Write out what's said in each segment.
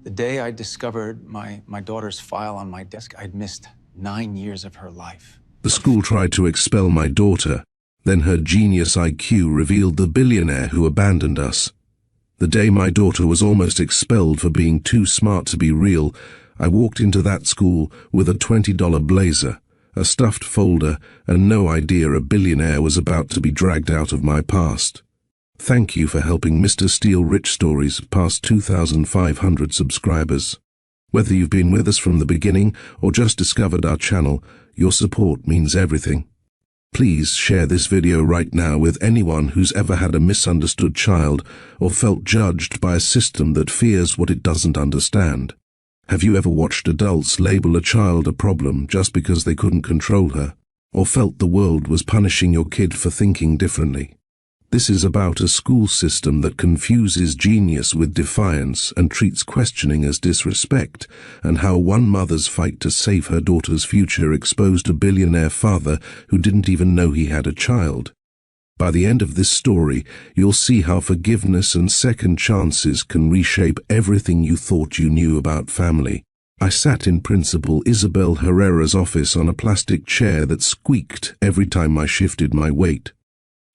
The day I discovered my daughter's file on my desk, I'd missed 9 years of her life. The school tried to expel my daughter. Then her genius IQ revealed the billionaire who abandoned us. The day my daughter was almost expelled for being too smart to be real, I walked into that school with a $20 blazer, a stuffed folder, and no idea a billionaire was about to be dragged out of my past. Thank you for helping Mr. Steele Rich Stories past 2,500 subscribers. Whether you've been with us from the beginning or just discovered our channel, your support means everything. Please share this video right now with anyone who's ever had a misunderstood child or felt judged by a system that fears what it doesn't understand. Have you ever watched adults label a child a problem just because they couldn't control her, or felt the world was punishing your kid for thinking differently? This is about a school system that confuses genius with defiance and treats questioning as disrespect, and how one mother's fight to save her daughter's future exposed a billionaire father who didn't even know he had a child. By the end of this story, you'll see how forgiveness and second chances can reshape everything you thought you knew about family. I sat in Principal Isabel Herrera's office on a plastic chair that squeaked every time I shifted my weight.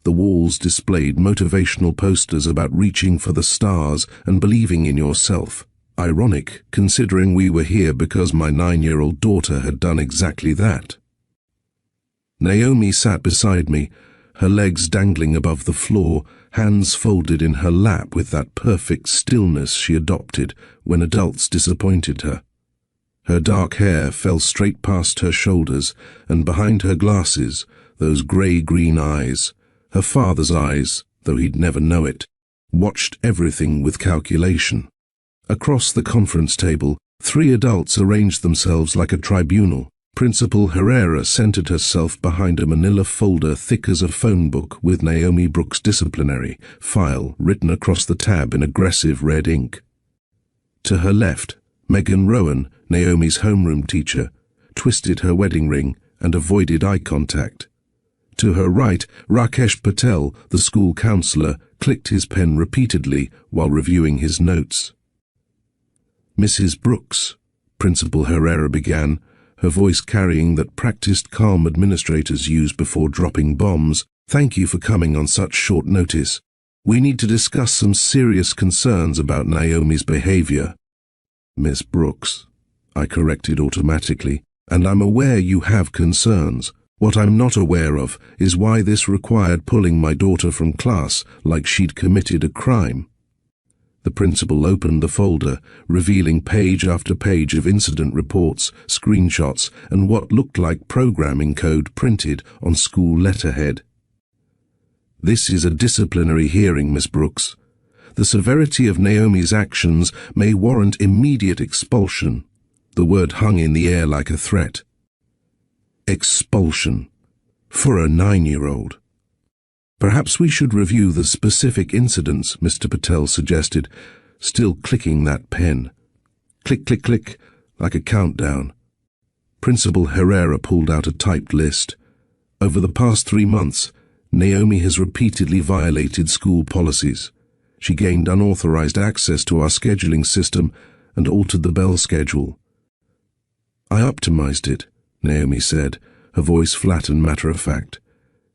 The walls displayed motivational posters about reaching for the stars and believing in yourself. Ironic, considering we were here because my 9-year-old daughter had done exactly that. Naomi sat beside me, her legs dangling above the floor, hands folded in her lap with that perfect stillness she adopted when adults disappointed her. Her dark hair fell straight past her shoulders, and behind her glasses, those grey-green eyes, her father's eyes, though he'd never know it, watched everything with calculation. Across the conference table, 3 adults arranged themselves like a tribunal. Principal Herrera centered herself behind a manila folder thick as a phone book with Naomi Brooks' disciplinary file written across the tab in aggressive red ink. To her left, Megan Rowan, Naomi's homeroom teacher, twisted her wedding ring and avoided eye contact. To her right, Rakesh Patel, the school counselor, clicked his pen repeatedly while reviewing his notes. "Mrs. Brooks," Principal Herrera began, her voice carrying that practiced calm administrators use before dropping bombs, "thank you for coming on such short notice. We need to discuss some serious concerns about Naomi's behavior." "Miss Brooks," I corrected automatically, "and I'm aware you have concerns. What I'm not aware of is why this required pulling my daughter from class like she'd committed a crime." The principal opened the folder, revealing page after page of incident reports, screenshots, and what looked like programming code printed on school letterhead. "This is a disciplinary hearing, Miss Brooks. The severity of Naomi's actions may warrant immediate expulsion." The word hung in the air like a threat. Expulsion. For a 9-year-old. "Perhaps we should review the specific incidents," Mr. Patel suggested, still clicking that pen. Click, click, click, like a countdown. Principal Herrera pulled out a typed list. Over the past 3 months, Naomi has repeatedly violated school policies. She gained unauthorized access to our scheduling system and altered the bell schedule. "I optimized it," Naomi said, her voice flat and matter-of-fact.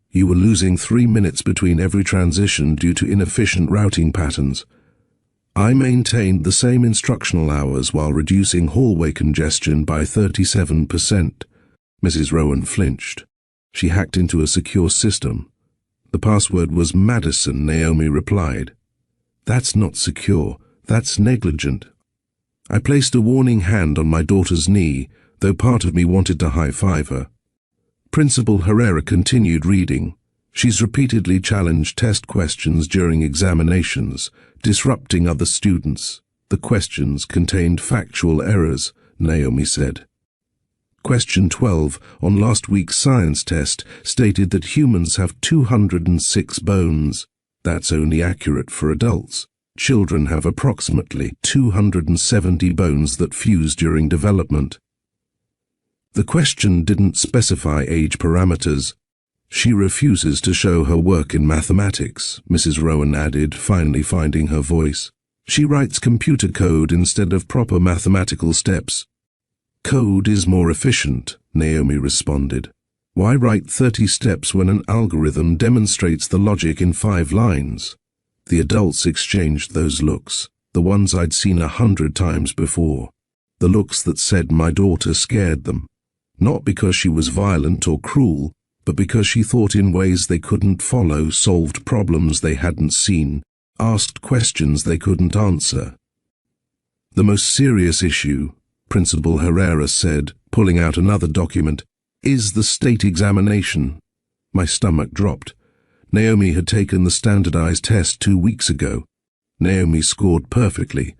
"You were losing 3 minutes between every transition due to inefficient routing patterns. I maintained the same instructional hours while reducing hallway congestion by 37%. Mrs. Rowan flinched. She hacked into a secure system. "The password was Madison," Naomi replied. "That's not secure. That's negligent." I placed a warning hand on my daughter's knee, though part of me wanted to high-five her. Principal Herrera continued reading. "She's repeatedly challenged test questions during examinations, disrupting other students. The questions contained factual errors," Naomi said. Question 12 on last week's science test stated that humans have 206 bones. That's only accurate for adults. Children have approximately 270 bones that fuse during development. The question didn't specify age parameters. "She refuses to show her work in mathematics," Mrs. Rowan added, finally finding her voice. She writes computer code instead of proper mathematical steps. Code is more efficient, Naomi responded. Why write 30 steps when an algorithm demonstrates the logic in 5 lines? The adults exchanged those looks, the ones I'd seen 100 times before. The looks that said my daughter scared them. Not because she was violent or cruel, but because she thought in ways they couldn't follow, solved problems they hadn't seen, asked questions they couldn't answer. The most serious issue, Principal Herrera said, pulling out another document, is the state examination. My stomach dropped. Naomi had taken the standardized test 2 weeks ago. Naomi scored perfectly,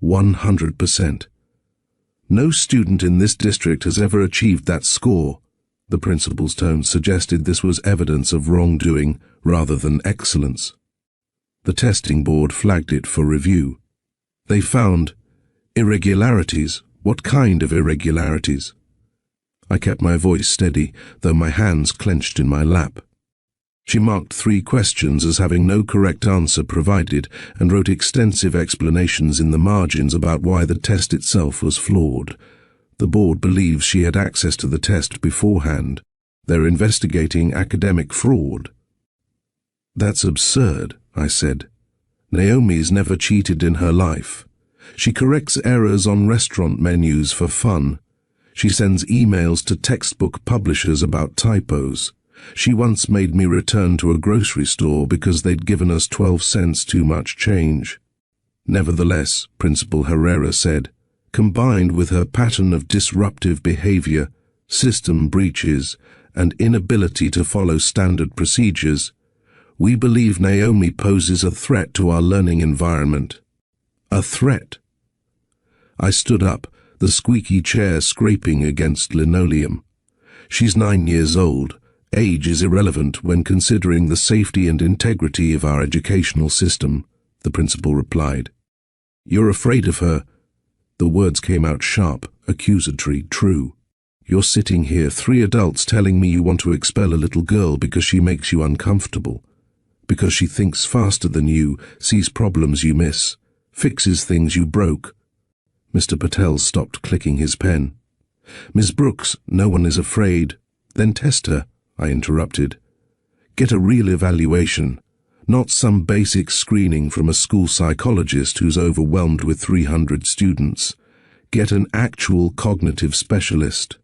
100%. No student in this district has ever achieved that score. The principal's tone suggested this was evidence of wrongdoing rather than excellence. The testing board flagged it for review. They found irregularities. What kind of irregularities? I kept my voice steady, though my hands clenched in my lap. She marked 3 questions as having no correct answer provided and wrote extensive explanations in the margins about why the test itself was flawed. The board believes she had access to the test beforehand. They're investigating academic fraud. That's absurd, I said. Naomi's never cheated in her life. She corrects errors on restaurant menus for fun. She sends emails to textbook publishers about typos. She once made me return to a grocery store because they'd given us 12 cents too much change. Nevertheless, Principal Herrera said, combined with her pattern of disruptive behavior, system breaches, and inability to follow standard procedures, we believe Naomi poses a threat to our learning environment. A threat. I stood up, the squeaky chair scraping against linoleum. She's 9 years old. Age is irrelevant when considering the safety and integrity of our educational system, the principal replied. You're afraid of her. The words came out sharp, accusatory, true. You're sitting here, 3 adults telling me you want to expel a little girl because she makes you uncomfortable. Because she thinks faster than you, sees problems you miss, fixes things you broke. Mr. Patel stopped clicking his pen. Miss Brooks, no one is afraid. Then test her, I interrupted. Get a real evaluation, not some basic screening from a school psychologist who's overwhelmed with 300 students. Get an actual cognitive specialist.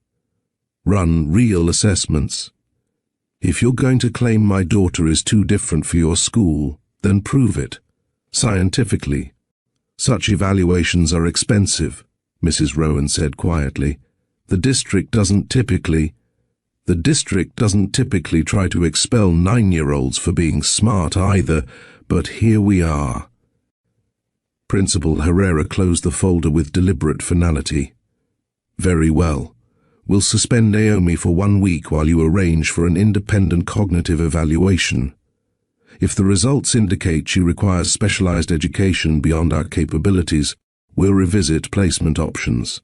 Run real assessments. If you're going to claim my daughter is too different for your school, then prove it. Scientifically. Such evaluations are expensive, Mrs. Rowan said quietly. The district doesn't typically try to expel 9-year-olds for being smart either, but here we are. Principal Herrera closed the folder with deliberate finality. Very well. We'll suspend Naomi for 1 week while you arrange for an independent cognitive evaluation. If the results indicate she requires specialized education beyond our capabilities, we'll revisit placement options.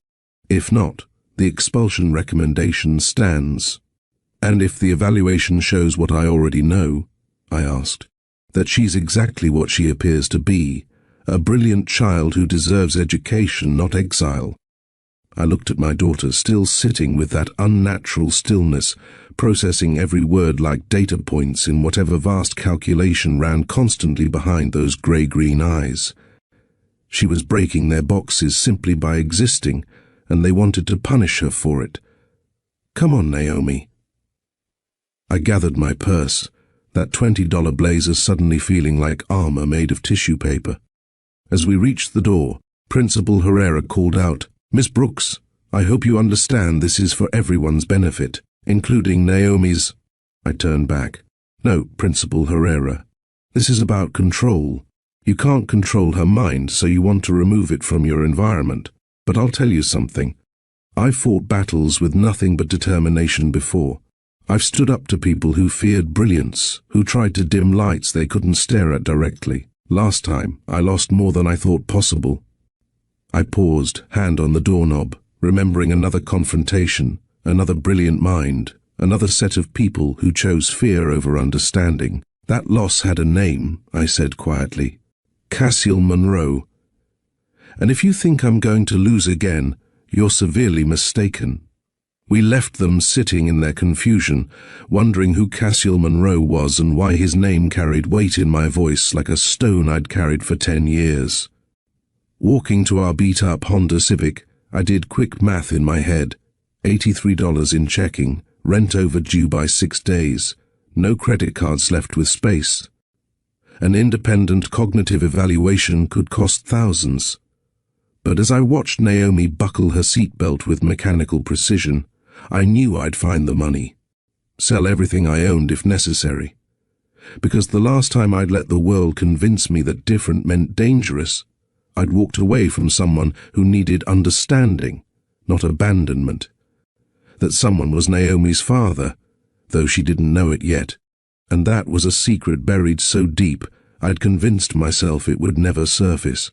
If not, the expulsion recommendation stands. And if the evaluation shows what I already know, I asked, that she's exactly what she appears to be, a brilliant child who deserves education, not exile. I looked at my daughter, still sitting with that unnatural stillness, processing every word like data points in whatever vast calculation ran constantly behind those grey-green eyes. She was breaking their boxes simply by existing, and they wanted to punish her for it. Come on, Naomi. I gathered my purse, that $20 blazer suddenly feeling like armor made of tissue paper. As we reached the door, Principal Herrera called out, Miss Brooks, I hope you understand this is for everyone's benefit, including Naomi's. I turned back. No, Principal Herrera. This is about control. You can't control her mind, so you want to remove it from your environment. But I'll tell you something. I've fought battles with nothing but determination before. I've stood up to people who feared brilliance, who tried to dim lights they couldn't stare at directly. Last time, I lost more than I thought possible. I paused, hand on the doorknob, remembering another confrontation, another brilliant mind, another set of people who chose fear over understanding. That loss had a name, I said quietly. Cassiel Monroe. And if you think I'm going to lose again, you're severely mistaken. We left them sitting in their confusion, wondering who Cassiel Monroe was and why his name carried weight in my voice like a stone I'd carried for 10 years. Walking to our beat-up Honda Civic, I did quick math in my head. $83 in checking, rent overdue by 6 days, no credit cards left with space. An independent cognitive evaluation could cost thousands. But as I watched Naomi buckle her seatbelt with mechanical precision, I knew I'd find the money. Sell everything I owned if necessary. Because the last time I'd let the world convince me that different meant dangerous, I'd walked away from someone who needed understanding, not abandonment. That someone was Naomi's father, though she didn't know it yet, and that was a secret buried so deep I'd convinced myself it would never surface.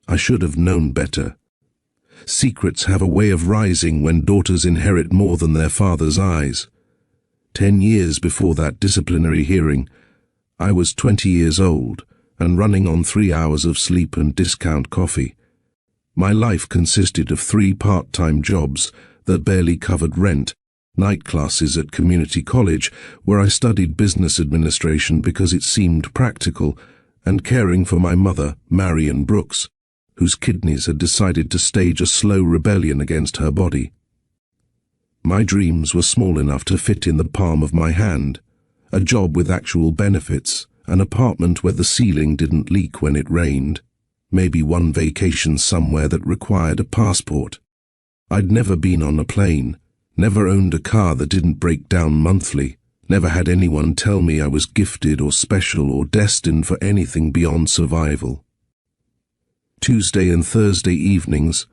I should have known better. Secrets have a way of rising when daughters inherit more than their father's eyes. 10 years before that disciplinary hearing, I was 20 years old and running on 3 hours of sleep and discount coffee. My life consisted of 3 part-time jobs that barely covered rent, night classes at community college where I studied business administration because it seemed practical, and caring for my mother, Marion Brooks, whose kidneys had decided to stage a slow rebellion against her body. My dreams were small enough to fit in the palm of my hand, a job with actual benefits, an apartment where the ceiling didn't leak when it rained, maybe one vacation somewhere that required a passport. I'd never been on a plane, never owned a car that didn't break down monthly, never had anyone tell me I was gifted or special or destined for anything beyond survival. Tuesday and Thursday evenings,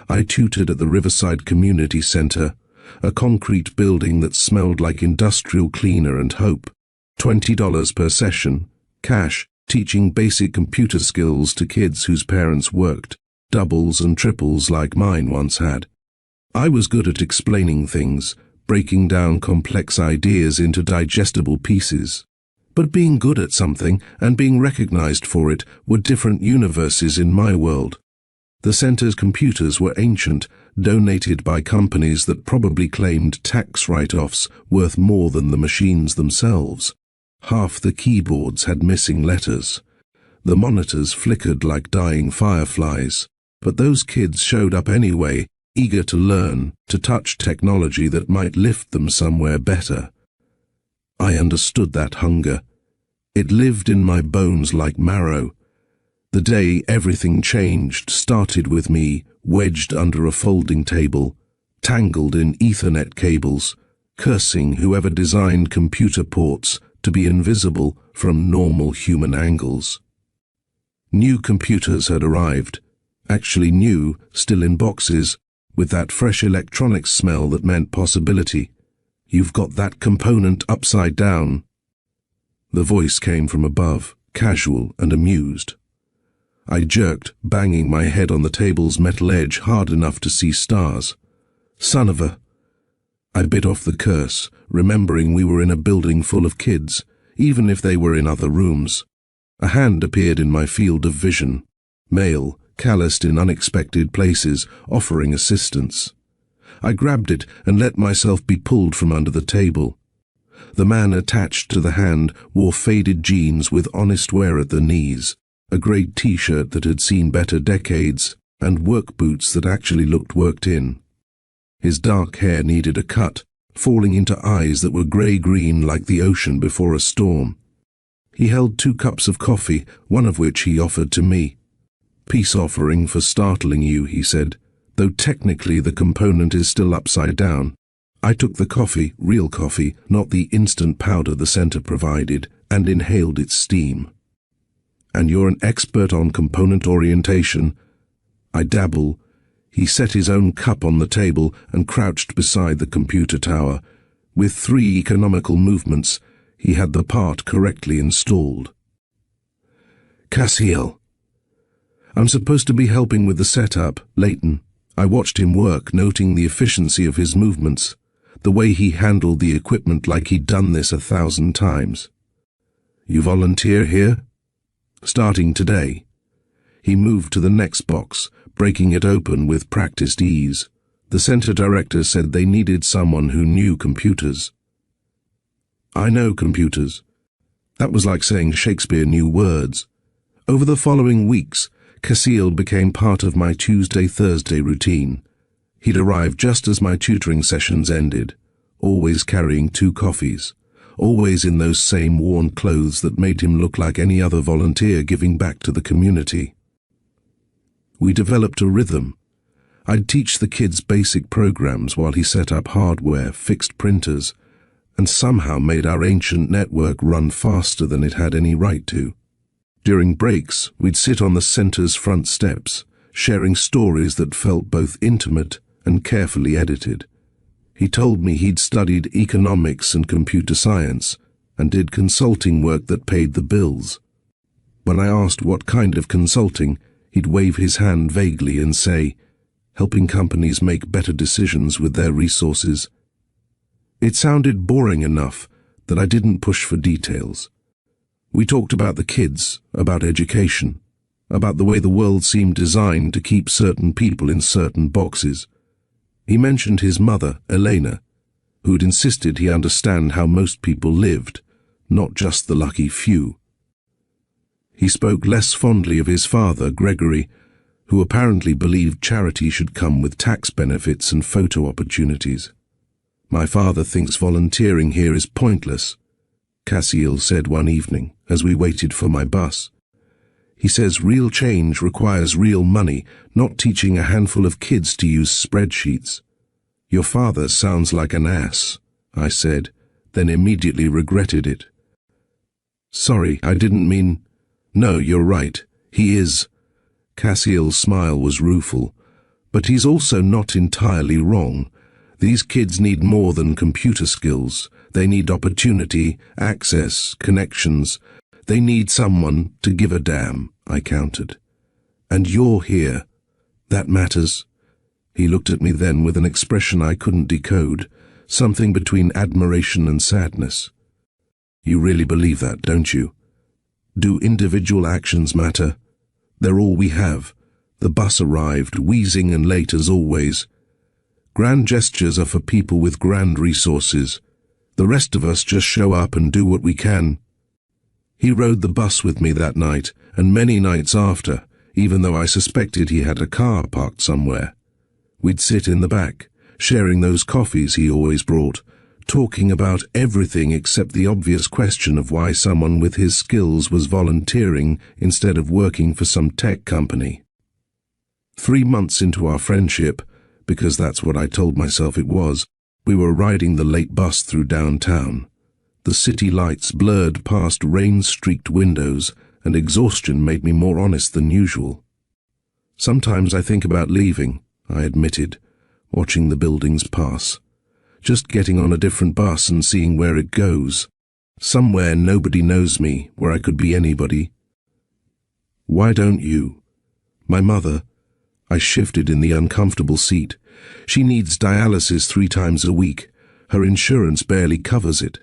I tutored at the Riverside Community Center, a concrete building that smelled like industrial cleaner and hope. $20 per session, cash, teaching basic computer skills to kids whose parents worked, doubles and triples like mine once had. I was good at explaining things, breaking down complex ideas into digestible pieces. But being good at something and being recognized for it were different universes in my world. The center's computers were ancient, donated by companies that probably claimed tax write-offs worth more than the machines themselves. Half the keyboards had missing letters. The monitors flickered like dying fireflies. But those kids showed up anyway, eager to learn, to touch technology that might lift them somewhere better. I understood that hunger. It lived in my bones like marrow. The day everything changed started with me wedged under a folding table, tangled in Ethernet cables, cursing whoever designed computer ports to be invisible from normal human angles. New computers had arrived, actually new, still in boxes, with that fresh electronics smell that meant possibility. You've got that component upside down. The voice came from above, casual and amused. I jerked, banging my head on the table's metal edge hard enough to see stars. Son of a... I bit off the curse, remembering we were in a building full of kids, even if they were in other rooms. A hand appeared in my field of vision, male, calloused in unexpected places, offering assistance. I grabbed it and let myself be pulled from under the table. The man attached to the hand wore faded jeans with honest wear at the knees, a grey t-shirt that had seen better decades, and work boots that actually looked worked in. His dark hair needed a cut, falling into eyes that were grey-green like the ocean before a storm. He held 2 cups of coffee, one of which he offered to me. "Peace offering for startling you," he said, "though technically the component is still upside down." I took the coffee, real coffee, not the instant powder the center provided, and inhaled its steam. "And you're an expert on component orientation?" I dabble. He set his own cup on the table and crouched beside the computer tower. With 3 economical movements, he had the part correctly installed. "Cassiel." "I'm supposed to be helping with the setup, Leighton." I watched him work, noting the efficiency of his movements, the way he handled the equipment like he'd done this 1,000 times. "You volunteer here?" "Starting today." He moved to the next box, breaking it open with practiced ease. The center director said they needed someone who knew computers. I know computers. That was like saying Shakespeare knew words. Over the following weeks, Casil became part of my Tuesday-Thursday routine. He'd arrive just as my tutoring sessions ended, always carrying 2 coffees, always in those same worn clothes that made him look like any other volunteer giving back to the community. We developed a rhythm. I'd teach the kids basic programs while he set up hardware, fixed printers, and somehow made our ancient network run faster than it had any right to. During breaks, we'd sit on the center's front steps, sharing stories that felt both intimate and carefully edited. He told me he'd studied economics and computer science and did consulting work that paid the bills. When I asked what kind of consulting, he'd wave his hand vaguely and say, helping companies make better decisions with their resources. It sounded boring enough that I didn't push for details. We talked about the kids, about education, about the way the world seemed designed to keep certain people in certain boxes. He mentioned his mother, Elena, who'd insisted he understand how most people lived, not just the lucky few. He spoke less fondly of his father, Gregory, who apparently believed charity should come with tax benefits and photo opportunities. My father thinks volunteering here is pointless, Casil said one evening as we waited for my bus. He says real change requires real money, not teaching a handful of kids to use spreadsheets. Your father sounds like an ass, I said, then immediately regretted it. Sorry, I didn't mean... No, you're right, he is. Casil's smile was rueful, but he's also not entirely wrong. These kids need more than computer skills. They need opportunity, access, connections. They need someone to give a damn, I countered. And you're here. That matters. He looked at me then with an expression I couldn't decode, something between admiration and sadness. You really believe that, don't you? Do individual actions matter? They're all we have. The bus arrived, wheezing and late as always. Grand gestures are for people with grand resources. The rest of us just show up and do what we can. He rode the bus with me that night, and many nights after, even though I suspected he had a car parked somewhere. We'd sit in the back, sharing those coffees he always brought, talking about everything except the obvious question of why someone with his skills was volunteering instead of working for some tech company. 3 months into our friendship, because that's what I told myself it was, we were riding the late bus through downtown. The city lights blurred past rain-streaked windows, and exhaustion made me more honest than usual. Sometimes I think about leaving, I admitted, watching the buildings pass. Just getting on a different bus and seeing where it goes. Somewhere nobody knows me, where I could be anybody. Why don't you? My mother. I shifted in the uncomfortable seat. She needs dialysis 3 times a week. Her insurance barely covers it.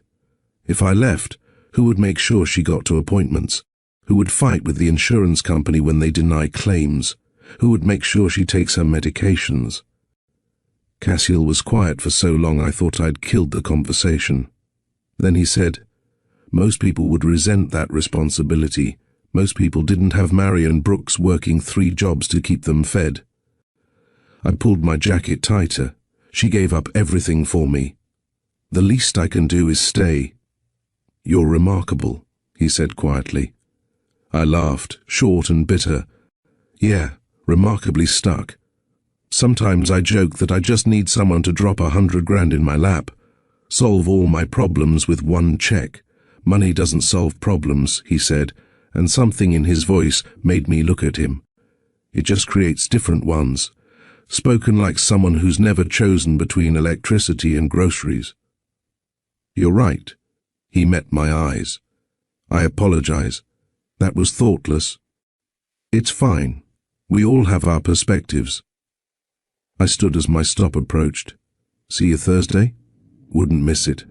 If I left, who would make sure she got to appointments? Who would fight with the insurance company when they deny claims? Who would make sure she takes her medications? Casil was quiet for so long I thought I'd killed the conversation. Then he said, most people would resent that responsibility. Most people didn't have Marion Brooks working 3 jobs to keep them fed. I pulled my jacket tighter. She gave up everything for me. The least I can do is stay. You're remarkable, he said quietly. I laughed, short and bitter. Yeah, remarkably stuck. Sometimes I joke that I just need someone to drop 100 grand in my lap, solve all my problems with 1 check. Money doesn't solve problems, he said, and something in his voice made me look at him. It just creates different ones, spoken like someone who's never chosen between electricity and groceries. You're right. He met my eyes. I apologize. That was thoughtless. It's fine. We all have our perspectives. I stood as my stop approached. See you Thursday? Wouldn't miss it.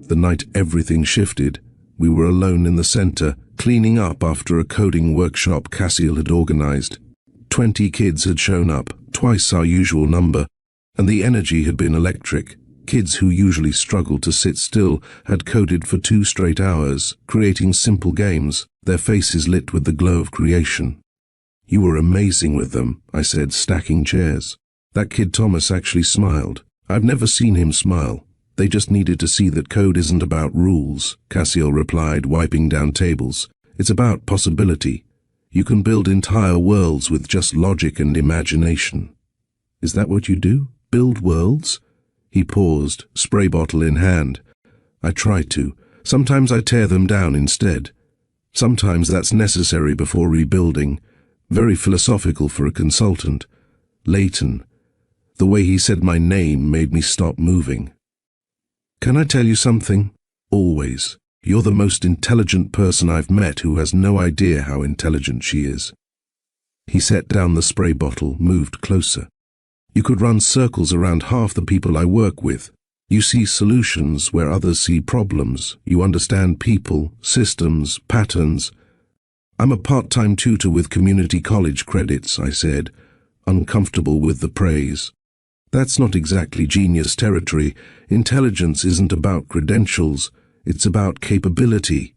The night everything shifted, We were alone in the center, cleaning up after a coding workshop Cassiel had organized. 20 kids had shown up, twice our usual number, and the energy had been electric. Kids who usually struggled to sit still had coded for 2 straight hours, creating simple games, their faces lit with the glow of creation. "You were amazing with them," I said, stacking chairs. "That kid Thomas actually smiled. I've never seen him smile. They just needed to see that code isn't about rules," Cassiel replied, wiping down tables. "It's about possibility. You can build entire worlds with just logic and imagination." "Is that what you do? Build worlds?" He paused, spray bottle in hand. "I try to. Sometimes I tear them down instead. Sometimes that's necessary before rebuilding. Very philosophical for a consultant. Leighton." The way he said my name made me stop moving. "Can I tell you something? Always. You're the most intelligent person I've met who has no idea how intelligent she is." He set down the spray bottle, moved closer. "You could run circles around half the people I work with. You see solutions where others see problems. You understand people, systems, patterns." "I'm a part-time tutor with community college credits," I said, uncomfortable with the praise. "That's not exactly genius territory. Intelligence isn't about credentials. It's about capability."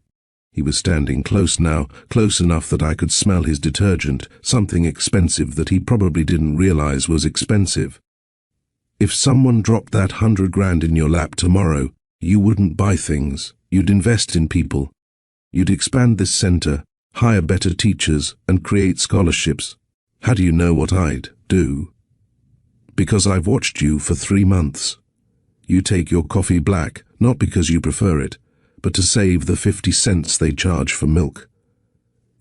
He was standing close now, close enough that I could smell his detergent, something expensive that he probably didn't realize was expensive. "If someone dropped that 100 grand in your lap tomorrow, you wouldn't buy things. You'd invest in people. You'd expand this center, hire better teachers, and create scholarships. How do you know what I'd do?" "Because I've watched you for 3 months. You take your coffee black, not because you prefer it, but to save the 50 cents they charge for milk.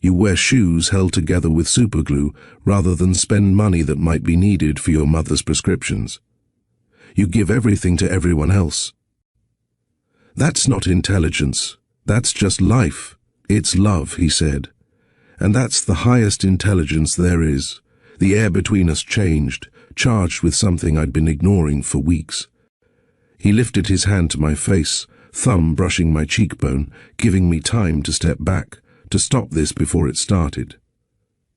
You wear shoes held together with superglue rather than spend money that might be needed for your mother's prescriptions. You give everything to everyone else. That's not intelligence. That's just life. It's love," he said. "And that's the highest intelligence there is." The air between us changed, charged with something I'd been ignoring for weeks. He lifted his hand to my face, thumb brushing my cheekbone, giving me time to step back, to stop this before it started.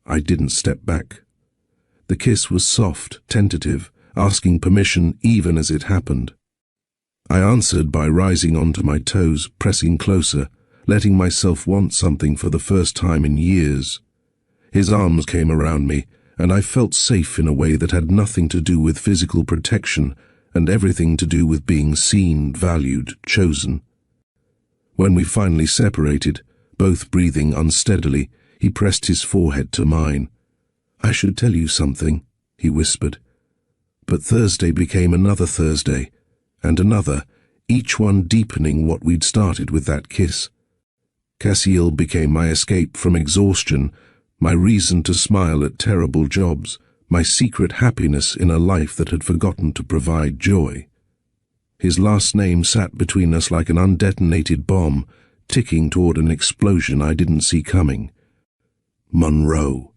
I didn't step back. The kiss was soft, tentative, asking permission even as it happened. I answered by rising onto my toes, pressing closer, letting myself want something for the first time in years. His arms came around me, and I felt safe in a way that had nothing to do with physical protection and everything to do with being seen, valued, chosen. When we finally separated, both breathing unsteadily, he pressed his forehead to mine. "I should tell you something," he whispered. But Thursday became another Thursday, and another, each one deepening what we'd started with that kiss. Cassiel became my escape from exhaustion, my reason to smile at terrible jobs, my secret happiness in a life that had forgotten to provide joy. His last name sat between us like an undetonated bomb, ticking toward an explosion I didn't see coming. Monroe.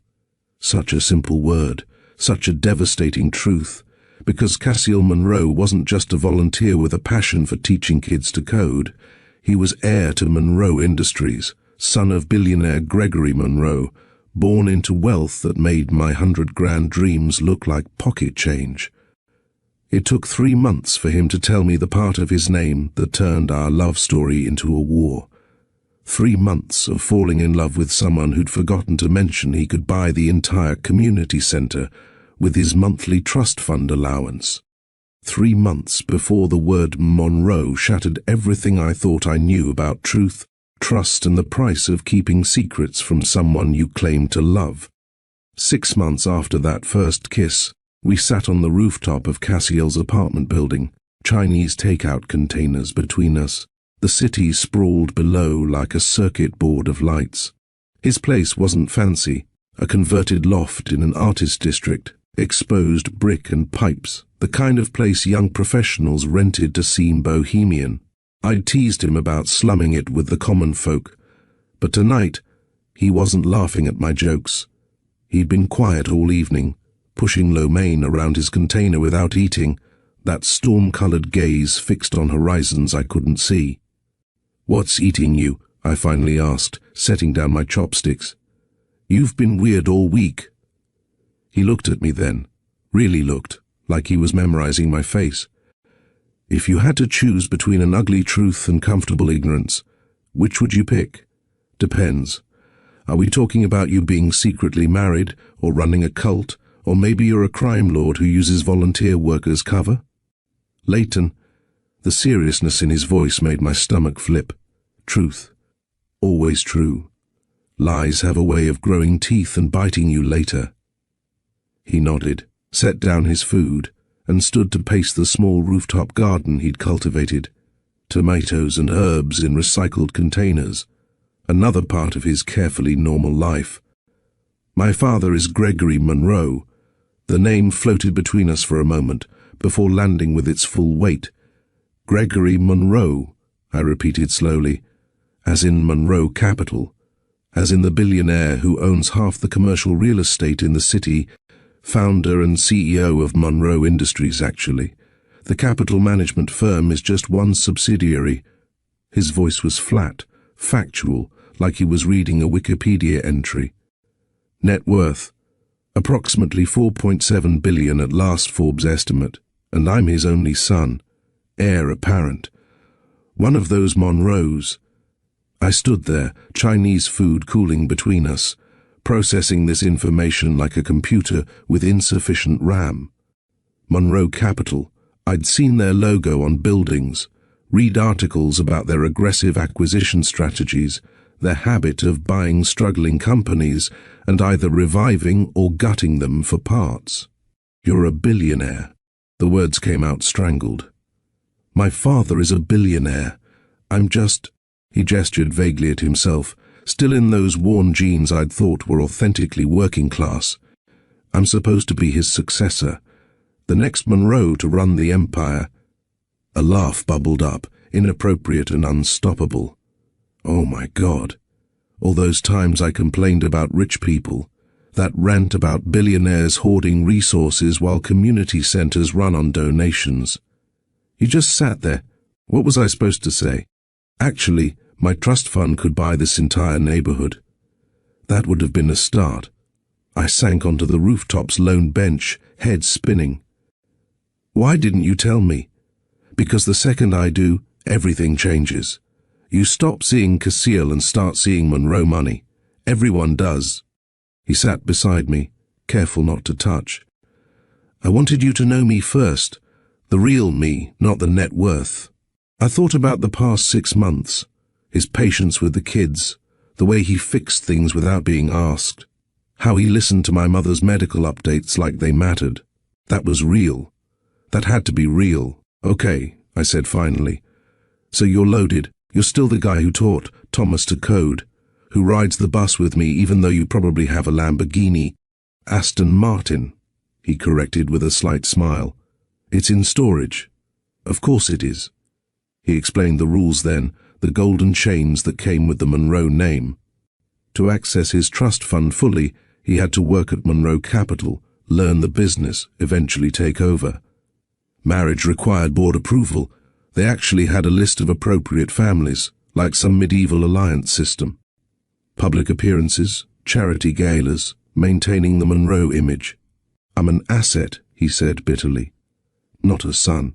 Such a simple word, such a devastating truth, because Cassiel Monroe wasn't just a volunteer with a passion for teaching kids to code. He was heir to Monroe Industries, son of billionaire Gregory Monroe, born into wealth that made my 100 grand dreams look like pocket change. It took 3 months for him to tell me the part of his name that turned our love story into a war. 3 months of falling in love with someone who'd forgotten to mention he could buy the entire community center with his monthly trust fund allowance. 3 months before the word Monroe shattered everything I thought I knew about truth, trust, and the price of keeping secrets from someone you claim to love. 6 months after that first kiss, we sat on the rooftop of Cassiel's apartment building, Chinese takeout containers between us. The city sprawled below like a circuit board of lights. His place wasn't fancy, a converted loft in an artist district, exposed brick and pipes, the kind of place young professionals rented to seem bohemian. I'd teased him about slumming it with the common folk, but tonight he wasn't laughing at my jokes. He'd been quiet all evening, pushing lo mein around his container without eating, that storm-colored gaze fixed on horizons I couldn't see. "What's eating you?" I finally asked, setting down my chopsticks. "You've been weird all week." He looked at me then, really looked, like he was memorizing my face. "If you had to choose between an ugly truth and comfortable ignorance, which would you pick? Depends. Are we talking about you being secretly married, or running a cult, or maybe you're a crime lord who uses volunteer work as cover?" Leighton, the seriousness in his voice made my stomach flip. Truth. Always true. Lies have a way of growing teeth and biting you later. He nodded, set down his food, and stood to pace the small rooftop garden he'd cultivated. Tomatoes and herbs in recycled containers. Another part of his carefully normal life. "My father is Gregory Monroe." The name floated between us for a moment, before landing with its full weight. "Gregory Monroe," I repeated slowly, "as in Monroe Capital, as in the billionaire who owns half the commercial real estate in the city, founder and CEO of Monroe Industries, actually. The capital management firm is just one subsidiary." His voice was flat, factual, like he was reading a Wikipedia entry. "Net worth, approximately 4.7 billion at last Forbes estimate, and I'm his only son, heir apparent. One of those Monroes." I stood there, Chinese food cooling between us, processing this information like a computer with insufficient RAM. Monroe Capital. I'd seen their logo on buildings, read articles about their aggressive acquisition strategies, their habit of buying struggling companies and either reviving or gutting them for parts. "You're a billionaire." The words came out strangled. "My father is a billionaire. I'm just..." He gestured vaguely at himself, still in those worn jeans I'd thought were authentically working class. "I'm supposed to be his successor, the next Monroe to run the empire." A laugh bubbled up, inappropriate and unstoppable. Oh my God. All those times I complained about rich people, that rant about billionaires hoarding resources while community centers run on donations. He just sat there. What was I supposed to say? "Actually, my trust fund could buy this entire neighborhood." That would have been a start. I sank onto the rooftop's lone bench, head spinning. "Why didn't you tell me?" "Because the second I do, everything changes. You stop seeing Casil and start seeing Monroe money. Everyone does." He sat beside me, careful not to touch. "I wanted you to know me first, the real me, not the net worth." I thought about the past 6 months, his patience with the kids, the way he fixed things without being asked, how he listened to my mother's medical updates like they mattered. That was real. That had to be real. "Okay," I said finally. "So you're loaded. You're still the guy who taught Thomas to code, who rides the bus with me even though you probably have a Lamborghini." "Aston Martin," he corrected with a slight smile. "It's in storage." "Of course it is." He explained the rules then, the golden chains that came with the Monroe name. To access his trust fund fully, he had to work at Monroe Capital, learn the business, eventually take over. Marriage required board approval. They actually had a list of appropriate families, like some medieval alliance system. Public appearances, charity galas, maintaining the Monroe image. "I'm an asset," he said bitterly. "Not a son.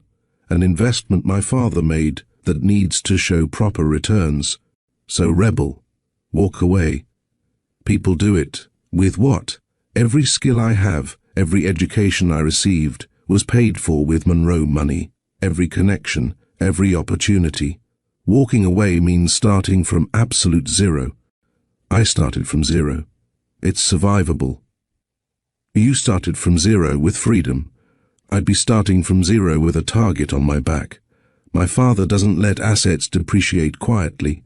An investment my father made that needs to show proper returns. So rebel. Walk away." People do it. With what? Every skill I have, every education I received, was paid for with Monroe money. Every connection, every opportunity. Walking away means starting from absolute zero. I started from zero. It's survivable. You started from zero with freedom. I'd be starting from zero with a target on my back. My father doesn't let assets depreciate quietly.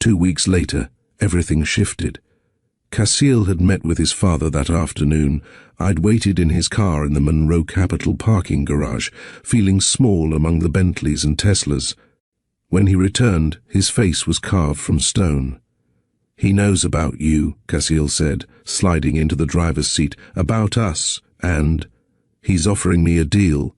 2 weeks later, everything shifted. Casil had met with his father that afternoon. I'd waited in his car in the Monroe Capital parking garage, feeling small among the Bentleys and Teslas. When he returned, his face was carved from stone. "He knows about you," Casil said, sliding into the driver's seat. "About us, and he's offering me a deal.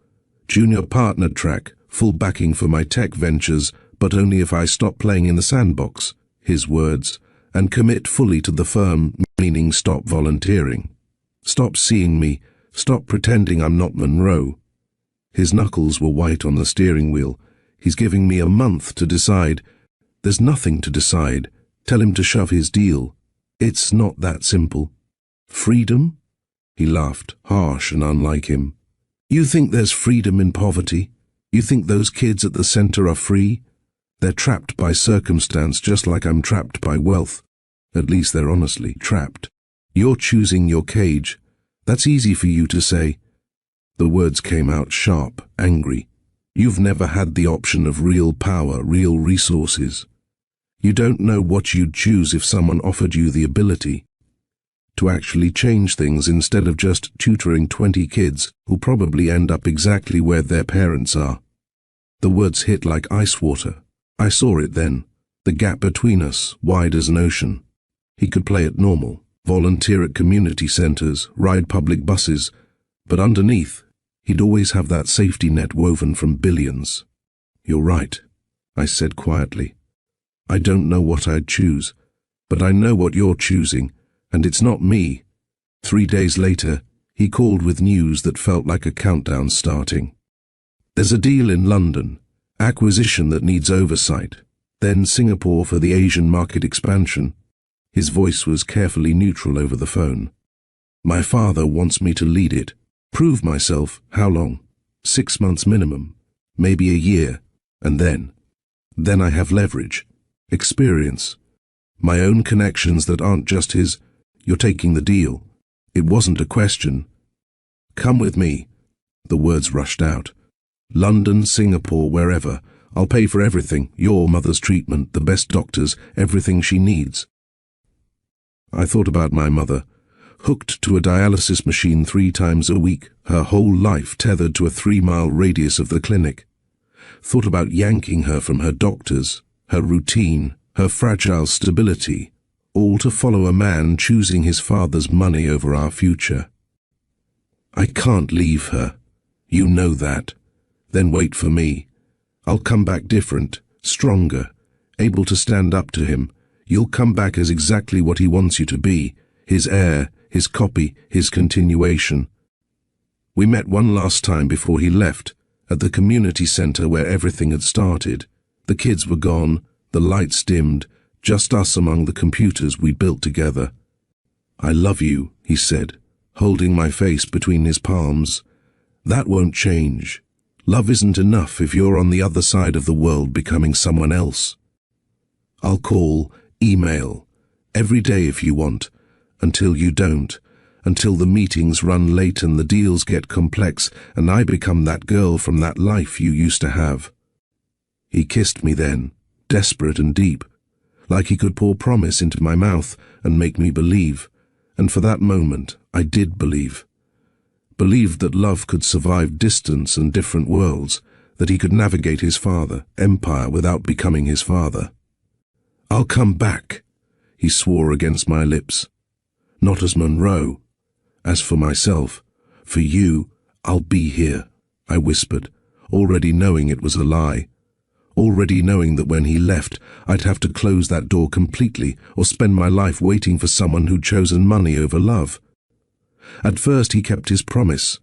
Junior partner track, full backing for my tech ventures, but only if I stop playing in the sandbox. his words, and commit fully to the firm, meaning stop volunteering. Stop seeing me, stop pretending I'm not Monroe. His knuckles were white on the steering wheel. He's giving me a month to decide. There's nothing to decide. Tell him to shove his deal. It's not that simple. Freedom? He laughed, harsh and unlike him. You think there's freedom in poverty? You think those kids at the center are free? They're trapped by circumstance just like I'm trapped by wealth. At least they're honestly trapped. You're choosing your cage. That's easy for you to say. The words came out sharp, angry. You've never had the option of real power, real resources. You don't know what you'd choose if someone offered you the ability to actually change things instead of just tutoring 20 kids who'll probably end up exactly where their parents are. The words hit like ice water. I saw it then. The gap between us, wide as an ocean. He could play it normal, volunteer at community centers, ride public buses, but underneath, he'd always have that safety net woven from billions. You're right, I said quietly. I don't know what I'd choose, but I know what you're choosing, and it's not me. 3 days later, he called with news that felt like a countdown starting. There's a deal in London, acquisition that needs oversight, then Singapore for the Asian market expansion. His voice was carefully neutral over the phone. My father wants me to lead it. Prove myself. How long? 6 months minimum, maybe a year, and then I have leverage, experience, my own connections that aren't just his. You're taking the deal. It wasn't a question. Come with me. The words rushed out. London, Singapore, wherever. I'll pay for everything, your mother's treatment, the best doctors, everything she needs. I thought about my mother, hooked to a dialysis machine 3 times a week, her whole life tethered to a 3-mile radius of the clinic. Thought about yanking her from her doctors, her routine, her fragile stability, all to follow a man choosing his father's money over our future. I can't leave her. You know that. Then wait for me. I'll come back different, stronger, able to stand up to him. You'll come back as exactly what he wants you to be, his heir, his copy, his continuation. We met one last time before he left, at the community center where everything had started. The kids were gone, the lights dimmed, just us among the computers we built together. I love you, he said, holding my face between his palms. That won't change. Love isn't enough if you're on the other side of the world becoming someone else. I'll call, email, every day if you want, until you don't, until the meetings run late and the deals get complex and I become that girl from that life you used to have. He kissed me then, desperate and deep, like he could pour promise into my mouth and make me believe, and for that moment I did believe. Believed that love could survive distance and different worlds, that he could navigate his father, empire, without becoming his father. I'll come back, he swore against my lips. Not as Monroe. As for myself, for you, I'll be here, I whispered, already knowing it was a lie. Already knowing that when he left, I'd have to close that door completely or spend my life waiting for someone who'd chosen money over love. At first he kept his promise.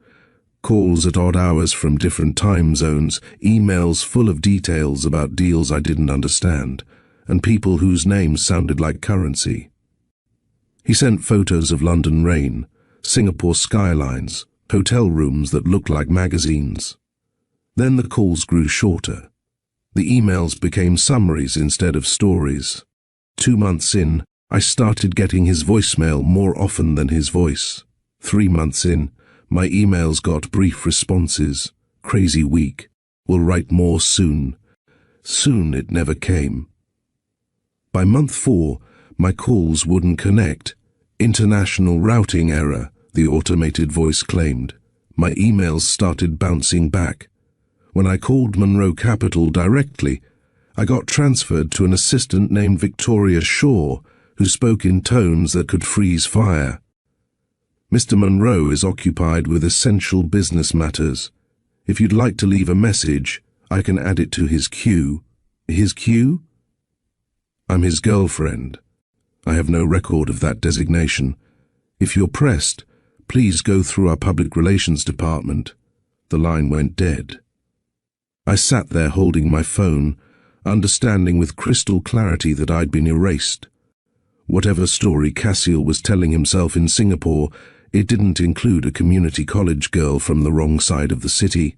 Calls at odd hours from different time zones, emails full of details about deals I didn't understand, and people whose names sounded like currency. He sent photos of London rain, Singapore skylines, hotel rooms that looked like magazines. Then the calls grew shorter. The emails became summaries instead of stories. 2 months in, I started getting his voicemail more often than his voice. 3 months in, my emails got brief responses. Crazy week. Will write more soon. Soon it never came. By month 4, my calls wouldn't connect. International routing error, the automated voice claimed. My emails started bouncing back. When I called Monroe Capital directly, I got transferred to an assistant named Victoria Shaw, who spoke in tones that could freeze fire. Mr. Monroe is occupied with essential business matters. If you'd like to leave a message, I can add it to his queue. His queue? I'm his girlfriend. I have no record of that designation. If you're pressed, please go through our public relations department. The line went dead. I sat there holding my phone, understanding with crystal clarity that I'd been erased. Whatever story Cassiel was telling himself in Singapore, it didn't include a community college girl from the wrong side of the city.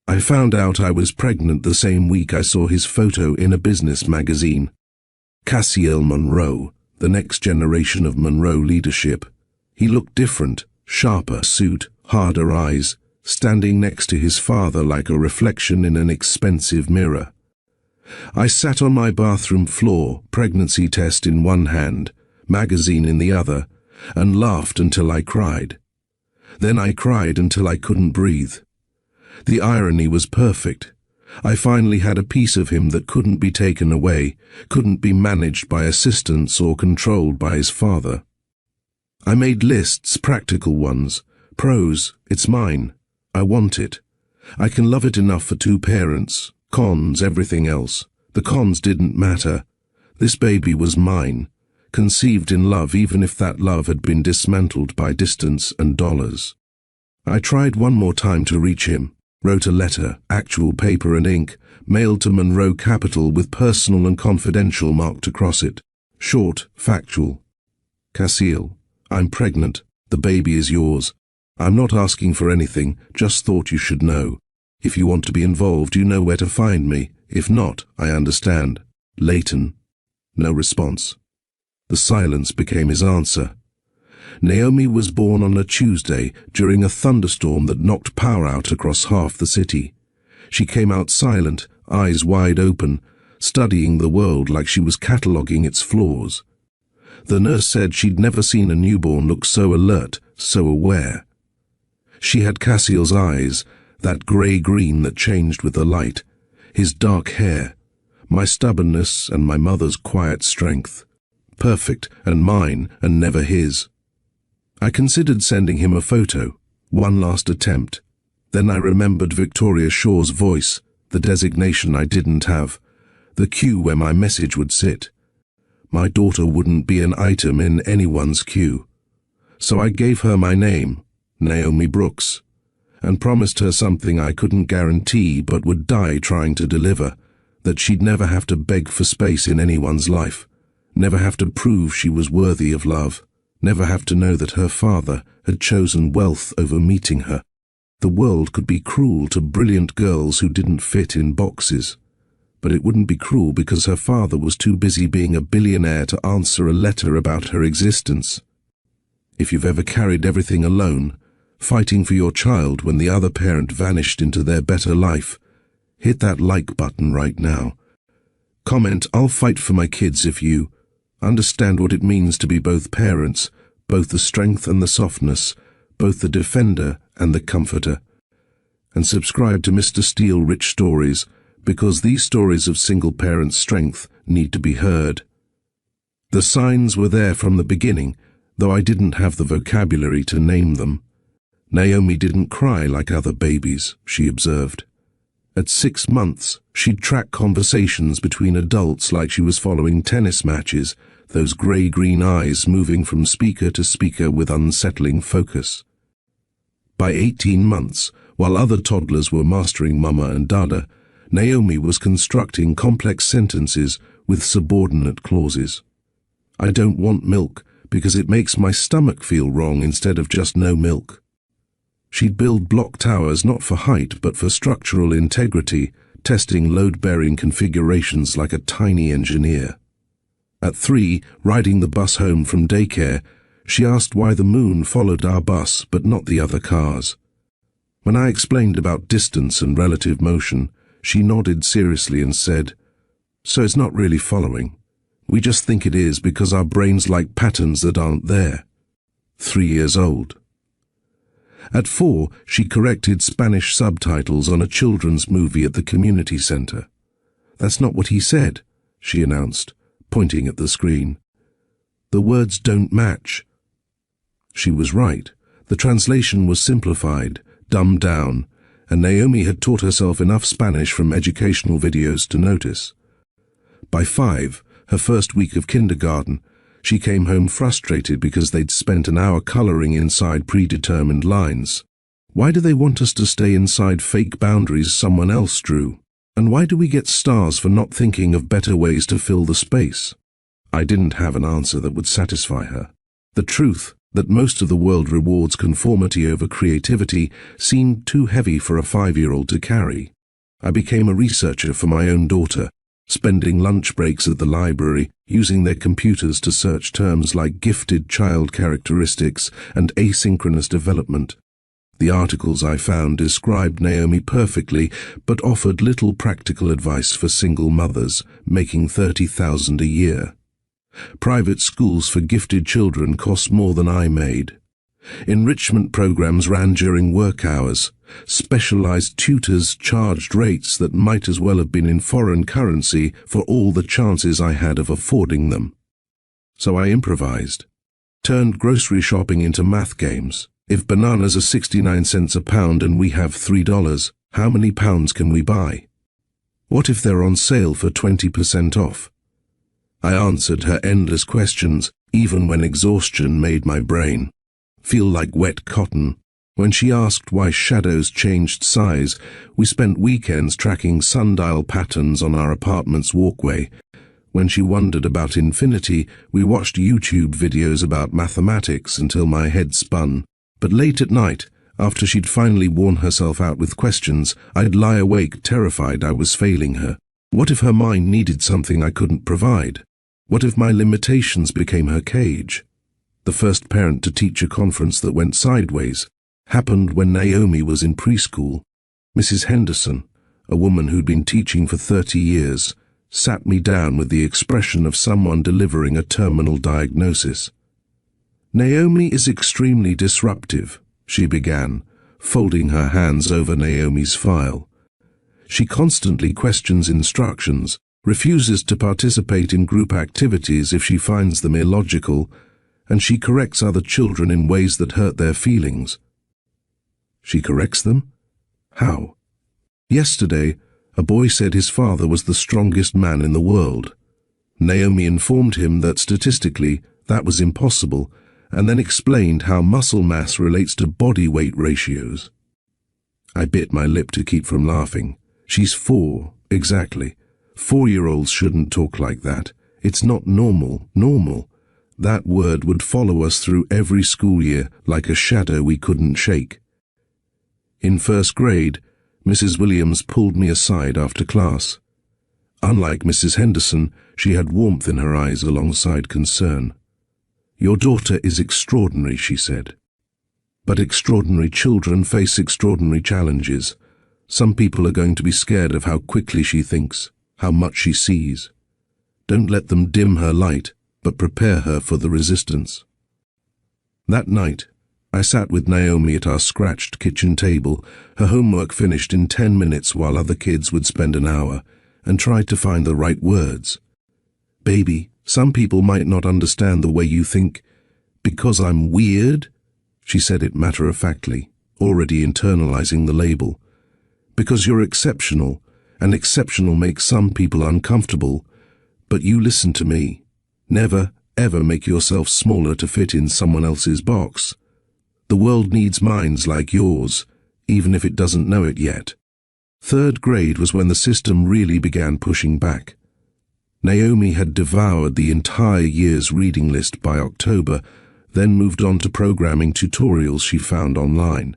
I found out I was pregnant the same week I saw his photo in a business magazine. Cassiel Monroe, the next generation of Monroe leadership. He looked different, sharper suit, harder eyes, standing next to his father like a reflection in an expensive mirror. I sat on my bathroom floor, pregnancy test in one hand, magazine in the other, and laughed until I cried. Then I cried until I couldn't breathe. The irony was perfect. I finally had a piece of him that couldn't be taken away, couldn't be managed by assistants or controlled by his father. I made lists, practical ones. Pros, it's mine. I want it. I can love it enough for 2 parents. Cons, everything else. The cons didn't matter. This baby was mine, conceived in love even if that love had been dismantled by distance and dollars. I tried one more time to reach him, wrote a letter, actual paper and ink, mailed to Monroe Capital with personal and confidential marked across it. Short, factual. Cassiel, I'm pregnant. The baby is yours. I'm not asking for anything, just thought you should know. If you want to be involved, you know where to find me. If not, I understand. Leighton. No response. The silence became his answer. Naomi was born on a Tuesday during a thunderstorm that knocked power out across half the city. She came out silent, eyes wide open, studying the world like she was cataloguing its flaws. The nurse said she'd never seen a newborn look so alert, so aware. She had Cassiel's eyes, that grey-green that changed with the light, his dark hair, my stubbornness and my mother's quiet strength. Perfect, and mine, and never his. I considered sending him a photo, one last attempt. Then I remembered Victoria Shaw's voice, the designation I didn't have, the queue where my message would sit. My daughter wouldn't be an item in anyone's queue. So I gave her my name, Naomi Brooks, and promised her something I couldn't guarantee but would die trying to deliver, that she'd never have to beg for space in anyone's life, never have to prove she was worthy of love, never have to know that her father had chosen wealth over meeting her. The world could be cruel to brilliant girls who didn't fit in boxes, but it wouldn't be cruel because her father was too busy being a billionaire to answer a letter about her existence. If you've ever carried everything alone, fighting for your child when the other parent vanished into their better life, hit that like button right now. Comment, I'll fight for my kids if you understand what it means to be both parents, both the strength and the softness, both the defender and the comforter. And subscribe to Mr. Steele Rich Stories, because these stories of single parent strength need to be heard. The signs were there from the beginning, though I didn't have the vocabulary to name them. Naomi didn't cry like other babies, she observed. At 6 months, she'd track conversations between adults like she was following tennis matches, those grey-green eyes moving from speaker to speaker with unsettling focus. By 18 months, while other toddlers were mastering mama and dada, Naomi was constructing complex sentences with subordinate clauses. I don't want milk because it makes my stomach feel wrong instead of just no milk. She'd build block towers not for height but for structural integrity, testing load-bearing configurations like a tiny engineer. At 3, riding the bus home from daycare, she asked why the moon followed our bus but not the other cars. When I explained about distance and relative motion, she nodded seriously and said, "So it's not really following. We just think it is because our brains like patterns that aren't there." 3 years old. At 4, she corrected Spanish subtitles on a children's movie at the community center. "That's not what he said," she announced, pointing at the screen. "The words don't match." She was right. The translation was simplified, dumbed down, and Naomi had taught herself enough Spanish from educational videos to notice. By 5, her first week of kindergarten. She came home frustrated because they'd spent an hour coloring inside predetermined lines. Why do they want us to stay inside fake boundaries someone else drew? And why do we get stars for not thinking of better ways to fill the space? I didn't have an answer that would satisfy her. The truth that most of the world rewards conformity over creativity seemed too heavy for a 5-year-old to carry. I became a researcher for my own daughter, spending lunch breaks at the library, using their computers to search terms like gifted child characteristics and asynchronous development. The articles I found described Naomi perfectly, but offered little practical advice for single mothers making $30,000 a year. Private schools for gifted children cost more than I made. Enrichment programs ran during work hours. Specialized tutors charged rates that might as well have been in foreign currency for all the chances I had of affording them. So I improvised. Turned grocery shopping into math games. If bananas are 69 cents a pound and we have $3, how many pounds can we buy? What if they're on sale for 20% off? I answered her endless questions, even when exhaustion made my brain feel like wet cotton. When she asked why shadows changed size, we spent weekends tracking sundial patterns on our apartment's walkway. When she wondered about infinity, we watched YouTube videos about mathematics until my head spun. But late at night, after she'd finally worn herself out with questions, I'd lie awake terrified I was failing her. What if her mind needed something I couldn't provide? What if my limitations became her cage? The first parent-to-teacher conference that went sideways happened when Naomi was in preschool. Mrs. Henderson, a woman who'd been teaching for 30 years, sat me down with the expression of someone delivering a terminal diagnosis. Naomi is extremely disruptive, she began, folding her hands over Naomi's file. She constantly questions instructions, refuses to participate in group activities if she finds them illogical, and she corrects other children in ways that hurt their feelings. She corrects them? How? Yesterday, a boy said his father was the strongest man in the world. Naomi informed him that statistically that was impossible, and then explained how muscle mass relates to body weight ratios. I bit my lip to keep from laughing. She's 4, exactly. 4-year-olds shouldn't talk like that. It's not normal. That word would follow us through every school year like a shadow we couldn't shake. In first grade, Mrs. Williams pulled me aside after class. Unlike Mrs. Henderson, she had warmth in her eyes alongside concern. "Your daughter is extraordinary," she said. "But extraordinary children face extraordinary challenges. Some people are going to be scared of how quickly she thinks, how much she sees. Don't let them dim her light, but prepare her for the resistance." That night, I sat with Naomi at our scratched kitchen table, her homework finished in 10 minutes while other kids would spend an hour, and tried to find the right words. "Baby, some people might not understand the way you think. Because I'm weird?" She said it matter-of-factly, already internalizing the label. "Because you're exceptional, and exceptional makes some people uncomfortable. But you listen to me. Never, ever make yourself smaller to fit in someone else's box. The world needs minds like yours, even if it doesn't know it yet." Third grade was when the system really began pushing back. Naomi had devoured the entire year's reading list by October, then moved on to programming tutorials she found online.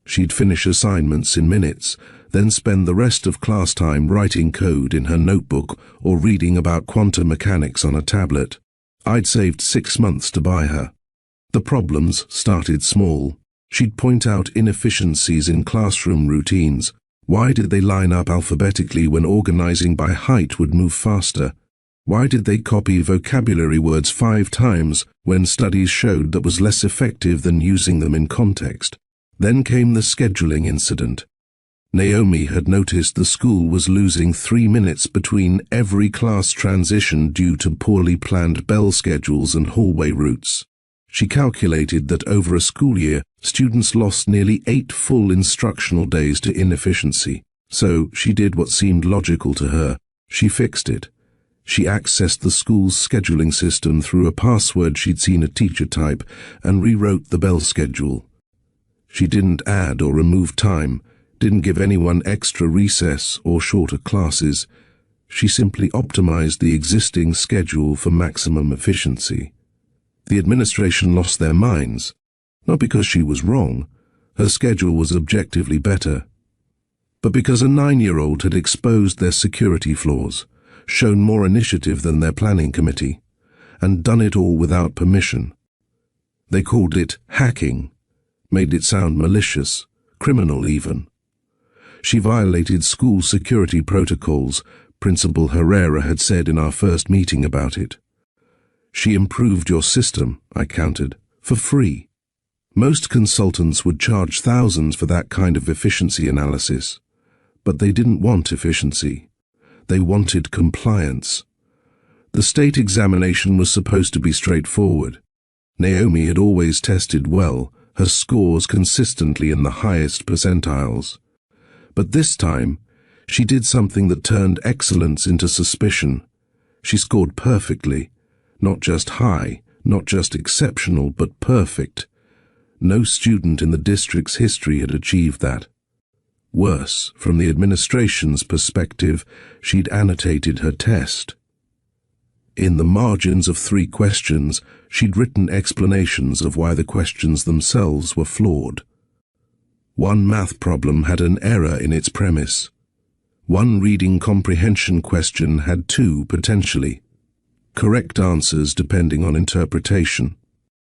She'd finish assignments in minutes, then spend the rest of class time writing code in her notebook or reading about quantum mechanics on a tablet. I'd saved 6 months to buy her. The problems started small. She'd point out inefficiencies in classroom routines. Why did they line up alphabetically when organizing by height would move faster? Why did they copy vocabulary words 5 times when studies showed that was less effective than using them in context? Then came the scheduling incident. Naomi had noticed the school was losing 3 minutes between every class transition due to poorly planned bell schedules and hallway routes. She calculated that over a school year, students lost nearly 8 full instructional days to inefficiency. So she did what seemed logical to her. She fixed it. She accessed the school's scheduling system through a password she'd seen a teacher type and rewrote the bell schedule. She didn't add or remove time, didn't give anyone extra recess or shorter classes. She simply optimized the existing schedule for maximum efficiency. The administration lost their minds, not because she was wrong, her schedule was objectively better, but because a 9-year-old had exposed their security flaws, shown more initiative than their planning committee, and done it all without permission. They called it hacking, made it sound malicious, criminal even. She violated school security protocols, Principal Herrera had said in our first meeting about it. She improved your system, I countered, for free. Most consultants would charge thousands for that kind of efficiency analysis, but they didn't want efficiency. They wanted compliance. The state examination was supposed to be straightforward. Naomi had always tested well, her scores consistently in the highest percentiles. But this time, she did something that turned excellence into suspicion. She scored perfectly, not just high, not just exceptional, but perfect. No student in the district's history had achieved that. Worse, from the administration's perspective, she'd annotated her test. In the margins of 3 questions, she'd written explanations of why the questions themselves were flawed. One math problem had an error in its premise. One reading comprehension question had 2, potentially, correct answers depending on interpretation.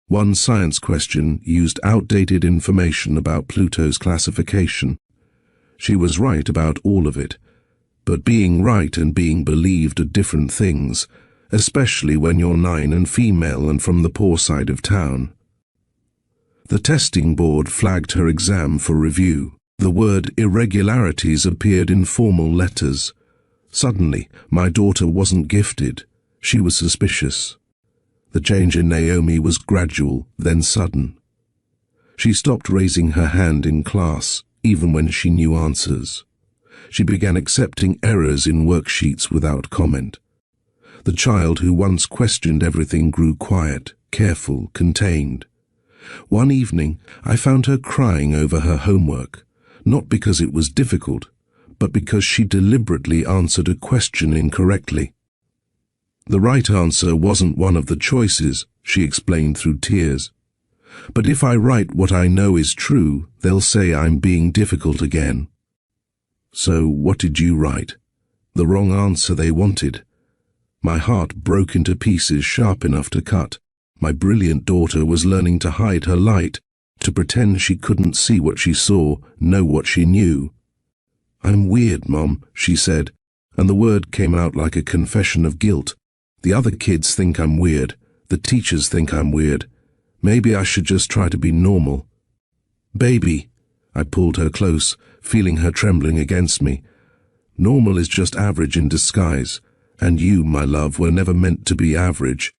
One science question used outdated information about Pluto's classification. She was right about all of it, but being right and being believed are different things, especially when you're 9 and female and from the poor side of town. The testing board flagged her exam for review. The word irregularities appeared in formal letters. Suddenly, my daughter wasn't gifted. She was suspicious. The change in Naomi was gradual, then sudden. She stopped raising her hand in class, even when she knew answers. She began accepting errors in worksheets without comment. The child who once questioned everything grew quiet, careful, contained. One evening, I found her crying over her homework, not because it was difficult, but because she deliberately answered a question incorrectly. The right answer wasn't one of the choices, she explained through tears. But if I write what I know is true, they'll say I'm being difficult again. So what did you write? The wrong answer they wanted. My heart broke into pieces sharp enough to cut. My brilliant daughter was learning to hide her light, to pretend she couldn't see what she saw, know what she knew. I'm weird, Mom, she said, and the word came out like a confession of guilt. The other kids think I'm weird. The teachers think I'm weird. Maybe I should just try to be normal. Baby, I pulled her close, feeling her trembling against me. Normal is just average in disguise, and you, my love, were never meant to be average.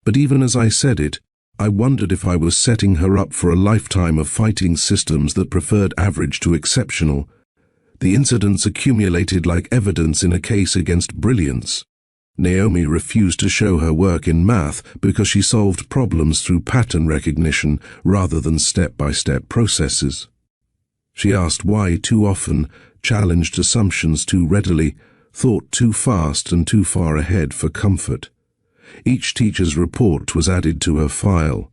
But even as I said it, I wondered if I was setting her up for a lifetime of fighting systems that preferred average to exceptional. The incidents accumulated like evidence in a case against brilliance. Naomi refused to show her work in math because she solved problems through pattern recognition rather than step-by-step processes. She asked why too often, challenged assumptions too readily, thought too fast and too far ahead for comfort. Each teacher's report was added to her file.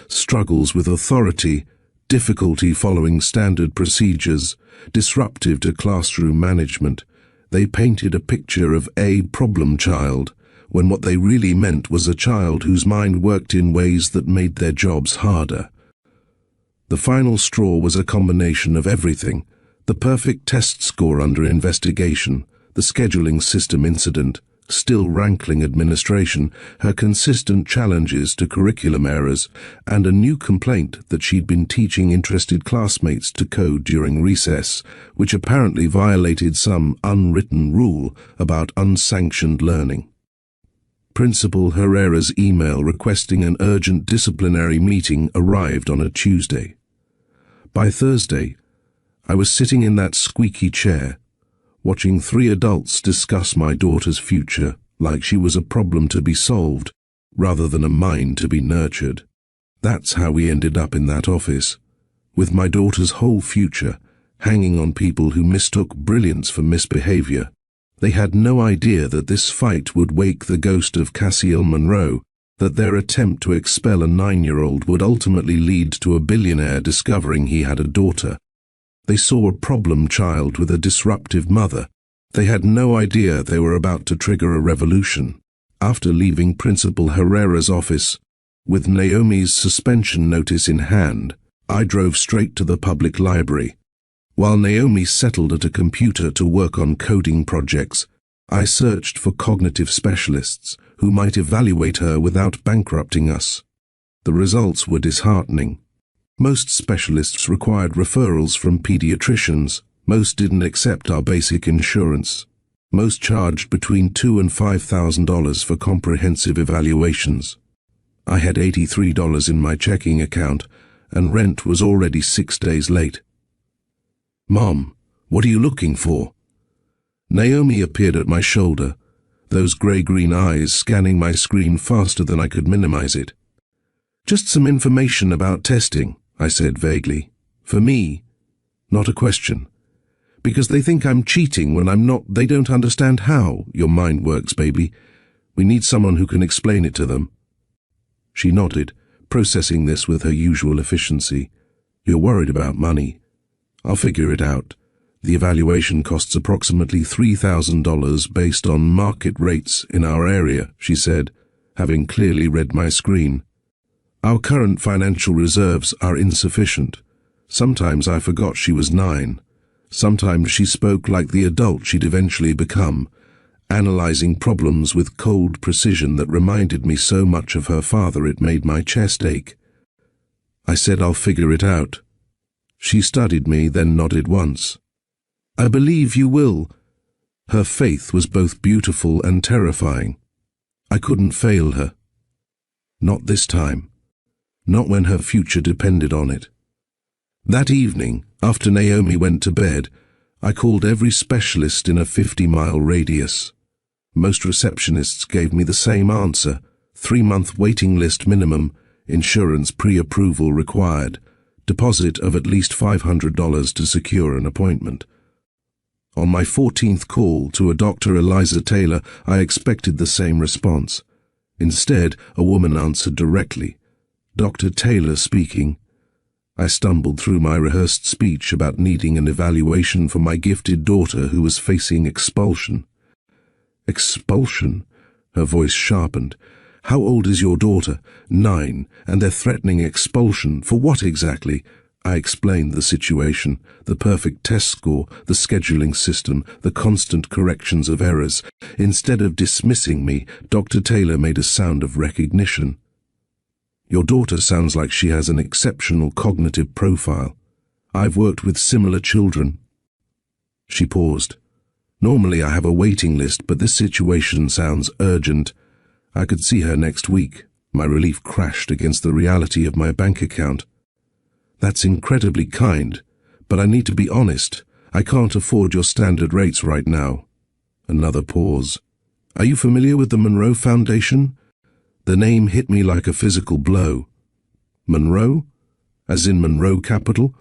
Struggles with authority, difficulty following standard procedures, disruptive to classroom management. They painted a picture of a problem child, when what they really meant was a child whose mind worked in ways that made their jobs harder. The final straw was a combination of everything: the perfect test score under investigation, the scheduling system incident, still rankling administration, her consistent challenges to curriculum errors, and a new complaint that she'd been teaching interested classmates to code during recess, which apparently violated some unwritten rule about unsanctioned learning. Principal Herrera's email requesting an urgent disciplinary meeting arrived on a Tuesday. By Thursday, I was sitting in that squeaky chair, watching 3 adults discuss my daughter's future like she was a problem to be solved, rather than a mind to be nurtured. That's how we ended up in that office, with my daughter's whole future hanging on people who mistook brilliance for misbehavior. They had no idea that this fight would wake the ghost of Cassiel Monroe, that their attempt to expel a 9-year-old would ultimately lead to a billionaire discovering he had a daughter. They saw a problem child with a disruptive mother. They had no idea they were about to trigger a revolution. After leaving Principal Herrera's office, with Naomi's suspension notice in hand, I drove straight to the public library. While Naomi settled at a computer to work on coding projects, I searched for cognitive specialists who might evaluate her without bankrupting us. The results were disheartening. Most specialists required referrals from pediatricians. Most didn't accept our basic insurance. Most charged between $2,000 and $5,000 for comprehensive evaluations. I had $83 in my checking account, and rent was already 6 days late. "Mom, what are you looking for?" Naomi appeared at my shoulder, those grey-green eyes scanning my screen faster than I could minimize it. "Just some information about testing," I said vaguely. "For me, not a question. Because they think I'm cheating when I'm not. They don't understand how your mind works, baby. We need someone who can explain it to them." She nodded, processing this with her usual efficiency. "You're worried about money. I'll figure it out. The evaluation costs approximately $3,000 based on market rates in our area," she said, having clearly read my screen. "Our current financial reserves are insufficient. Sometimes I forgot she was 9. Sometimes she spoke like the adult she'd eventually become, analyzing problems with cold precision that reminded me so much of her father it made my chest ache. I said I'll figure it out. She studied me, then nodded once. "I believe you will." Her faith was both beautiful and terrifying. I couldn't fail her. Not this time. Not when her future depended on it. That evening, after Naomi went to bed, I called every specialist in a 50-mile radius. Most receptionists gave me the same answer: 3-month waiting list minimum, insurance pre-approval required, deposit of at least $500 to secure an appointment. On my 14th call to a Dr. Eliza Taylor, I expected the same response. Instead, a woman answered directly. "Dr. Taylor speaking." I stumbled through my rehearsed speech about needing an evaluation for my gifted daughter who was facing expulsion. "Expulsion?" Her voice sharpened. "How old is your daughter?" "9, and they're threatening expulsion. For what exactly?" I explained the situation, the perfect test score, the scheduling system, the constant corrections of errors. Instead of dismissing me, Dr. Taylor made a sound of recognition. "Your daughter sounds like she has an exceptional cognitive profile. I've worked with similar children." She paused. "Normally I have a waiting list, but this situation sounds urgent. I could see her next week." My relief crashed against the reality of my bank account. "That's incredibly kind, but I need to be honest. I can't afford your standard rates right now." Another pause. "Are you familiar with the Monroe Foundation?" The name hit me like a physical blow. "Monroe? As in Monroe Capital?"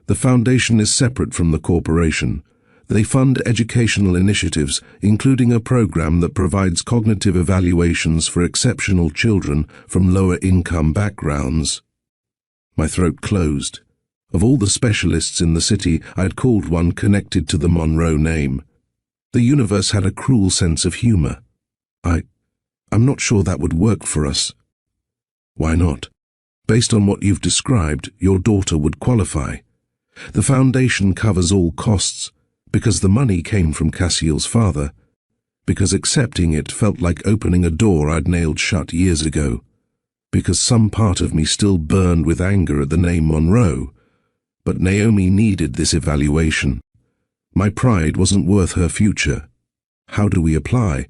"The foundation is separate from the corporation. They fund educational initiatives, including a program that provides cognitive evaluations for exceptional children from lower-income backgrounds." My throat closed. Of all the specialists in the city, I had called one connected to the Monroe name. The universe had a cruel sense of humor. I'm not sure that would work for us." "Why not?" "Based on what you've described, your daughter would qualify. The foundation covers all costs, because the money came from Cassiel's father, because accepting it felt like opening a door I'd nailed shut years ago, because some part of me still burned with anger at the name Monroe. But Naomi needed this evaluation. My pride wasn't worth her future. How do we apply?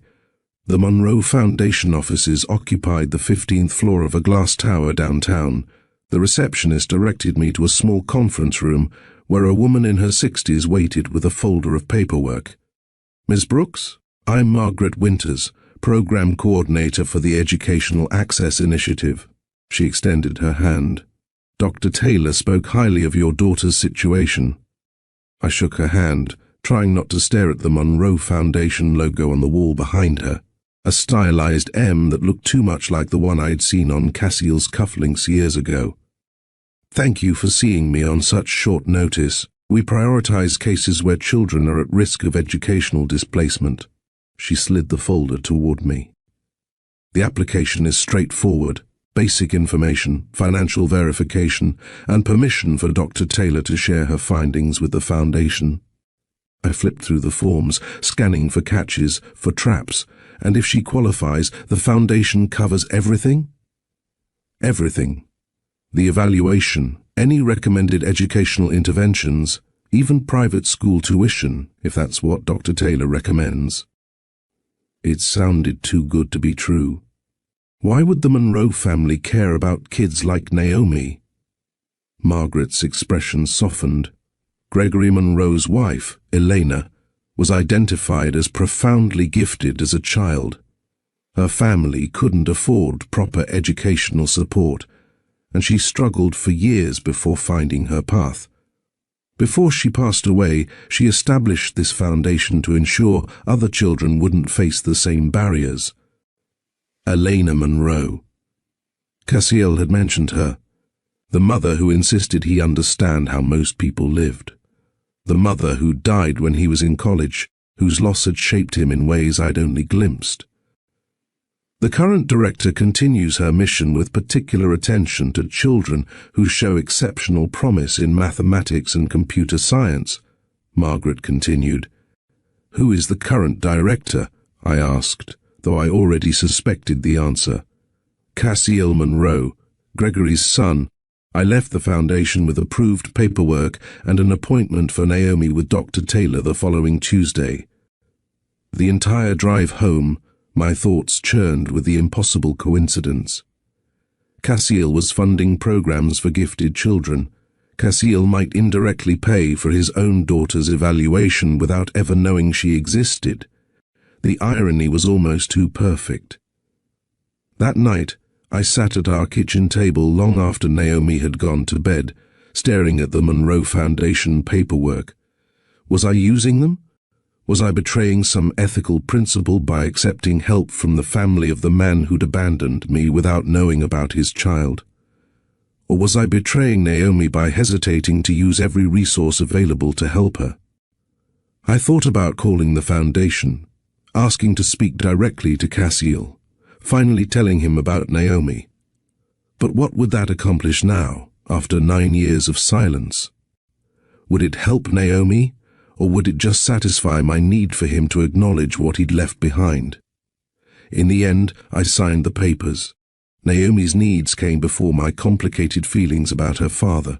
The Monroe Foundation offices occupied the 15th floor of a glass tower downtown. The receptionist directed me to a small conference room where a woman in her 60s waited with a folder of paperwork. "Ms. Brooks, I'm Margaret Winters, program coordinator for the Educational Access Initiative. She extended her hand. Dr. Taylor spoke highly of your daughter's situation. I shook her hand, trying not to stare at the Monroe Foundation logo on the wall behind her, a stylized M that looked too much like the one I'd seen on Cassiel's cufflinks years ago. Thank you for seeing me on such short notice. We prioritize cases where children are at risk of educational displacement. She slid the folder toward me. The application is straightforward. Basic information, financial verification, and permission for Dr. Taylor to share her findings with the Foundation. I flipped through the forms, scanning for catches, for traps, and if she qualifies, the Foundation covers everything? Everything. The evaluation, any recommended educational interventions, even private school tuition, if that's what Dr. Taylor recommends. It sounded too good to be true. Why would the Monroe family care about kids like Naomi? Margaret's expression softened. Gregory Monroe's wife, Elena, was identified as profoundly gifted as a child. Her family couldn't afford proper educational support, and she struggled for years before finding her path. Before she passed away, she established this foundation to ensure other children wouldn't face the same barriers. Elena Monroe. Cassiel had mentioned her. The mother who insisted he understand how most people lived. The mother who died when he was in college, whose loss had shaped him in ways I'd only glimpsed. The current director continues her mission with particular attention to children who show exceptional promise in mathematics and computer science, Margaret continued. Who is the current director? I asked, though I already suspected the answer. Cassiel Monroe, Gregory's son. I left the foundation with approved paperwork and an appointment for Naomi with Dr. Taylor the following Tuesday. The entire drive home, my thoughts churned with the impossible coincidence. Cassiel was funding programs for gifted children. Cassiel might indirectly pay for his own daughter's evaluation without ever knowing she existed. The irony was almost too perfect. That night, I sat at our kitchen table long after Naomi had gone to bed, staring at the Monroe Foundation paperwork. Was I using them? Was I betraying some ethical principle by accepting help from the family of the man who'd abandoned me without knowing about his child? Or was I betraying Naomi by hesitating to use every resource available to help her? I thought about calling the foundation, asking to speak directly to Cassiel, finally telling him about Naomi. But what would that accomplish now, after 9 years of silence? Would it help Naomi, or would it just satisfy my need for him to acknowledge what he'd left behind? In the end, I signed the papers. Naomi's needs came before my complicated feelings about her father.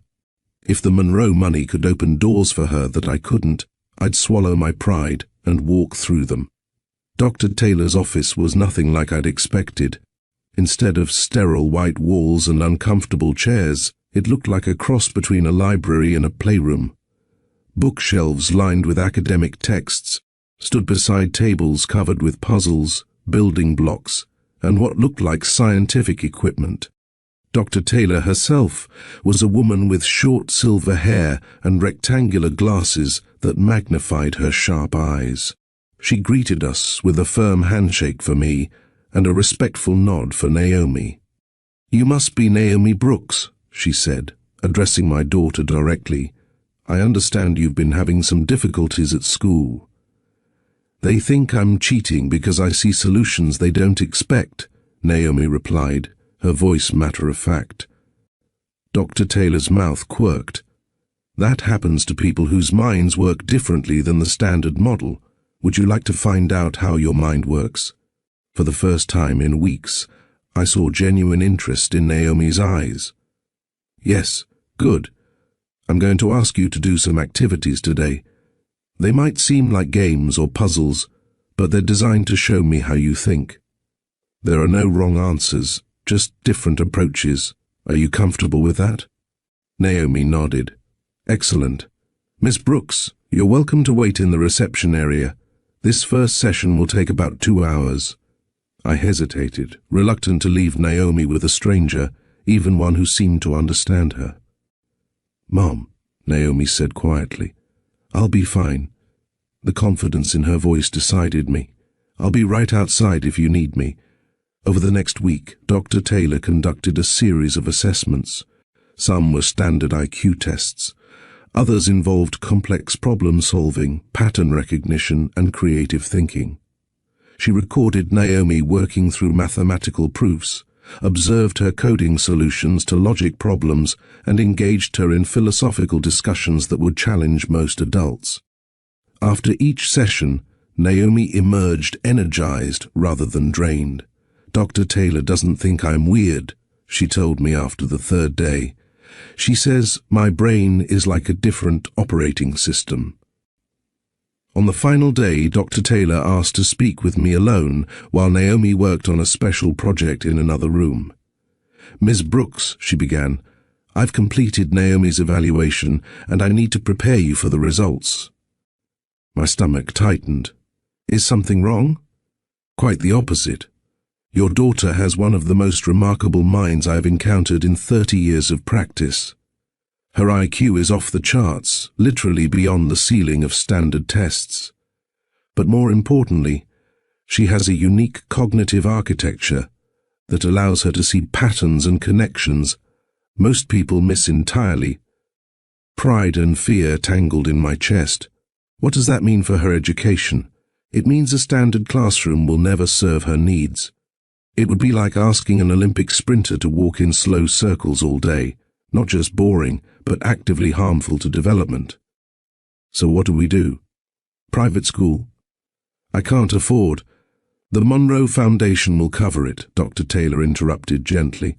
If the Monroe money could open doors for her that I couldn't, I'd swallow my pride and walk through them. Dr. Taylor's office was nothing like I'd expected. Instead of sterile white walls and uncomfortable chairs, it looked like a cross between a library and a playroom. Bookshelves lined with academic texts stood beside tables covered with puzzles, building blocks, and what looked like scientific equipment. Dr. Taylor herself was a woman with short silver hair and rectangular glasses that magnified her sharp eyes. She greeted us with a firm handshake for me and a respectful nod for Naomi. "You must be Naomi Brooks," she said, addressing my daughter directly. "I understand you've been having some difficulties at school." "They think I'm cheating because I see solutions they don't expect," Naomi replied, her voice matter-of-fact. Dr. Taylor's mouth quirked. "That happens to people whose minds work differently than the standard model. Would you like to find out how your mind works?" For the first time in weeks, I saw genuine interest in Naomi's eyes. "Yes, good. I'm going to ask you to do some activities today. They might seem like games or puzzles, but they're designed to show me how you think. There are no wrong answers, just different approaches. Are you comfortable with that?" Naomi nodded. "Excellent. Miss Brooks, you're welcome to wait in the reception area. This first session will take about 2 hours. I hesitated, reluctant to leave Naomi with a stranger, even one who seemed to understand her. "Mom," Naomi said quietly, "I'll be fine." The confidence in her voice decided me. "I'll be right outside if you need me." Over the next week, Dr. Taylor conducted a series of assessments. Some were standard IQ tests. Others involved complex problem-solving, pattern recognition, and creative thinking. She recorded Naomi working through mathematical proofs, observed her coding solutions to logic problems, and engaged her in philosophical discussions that would challenge most adults. After each session, Naomi emerged energized rather than drained. "Dr. Taylor doesn't think I'm weird," she told me after the third day. "She says my brain is like a different operating system." On the final day, Dr. Taylor asked to speak with me alone while Naomi worked on a special project in another room. "Ms. Brooks," she began, "I've completed Naomi's evaluation and I need to prepare you for the results." My stomach tightened. "Is something wrong?" "Quite the opposite. Your daughter has one of the most remarkable minds I've encountered in 30 years of practice. Her IQ is off the charts, literally beyond the ceiling of standard tests. But more importantly, she has a unique cognitive architecture that allows her to see patterns and connections most people miss entirely." Pride and fear tangled in my chest. What does that mean for her education? It means a standard classroom will never serve her needs. It would be like asking an Olympic sprinter to walk in slow circles all day, not just boring, but actively harmful to development. So what do we do? Private school? I can't afford. The Monroe Foundation will cover it, Dr. Taylor interrupted gently.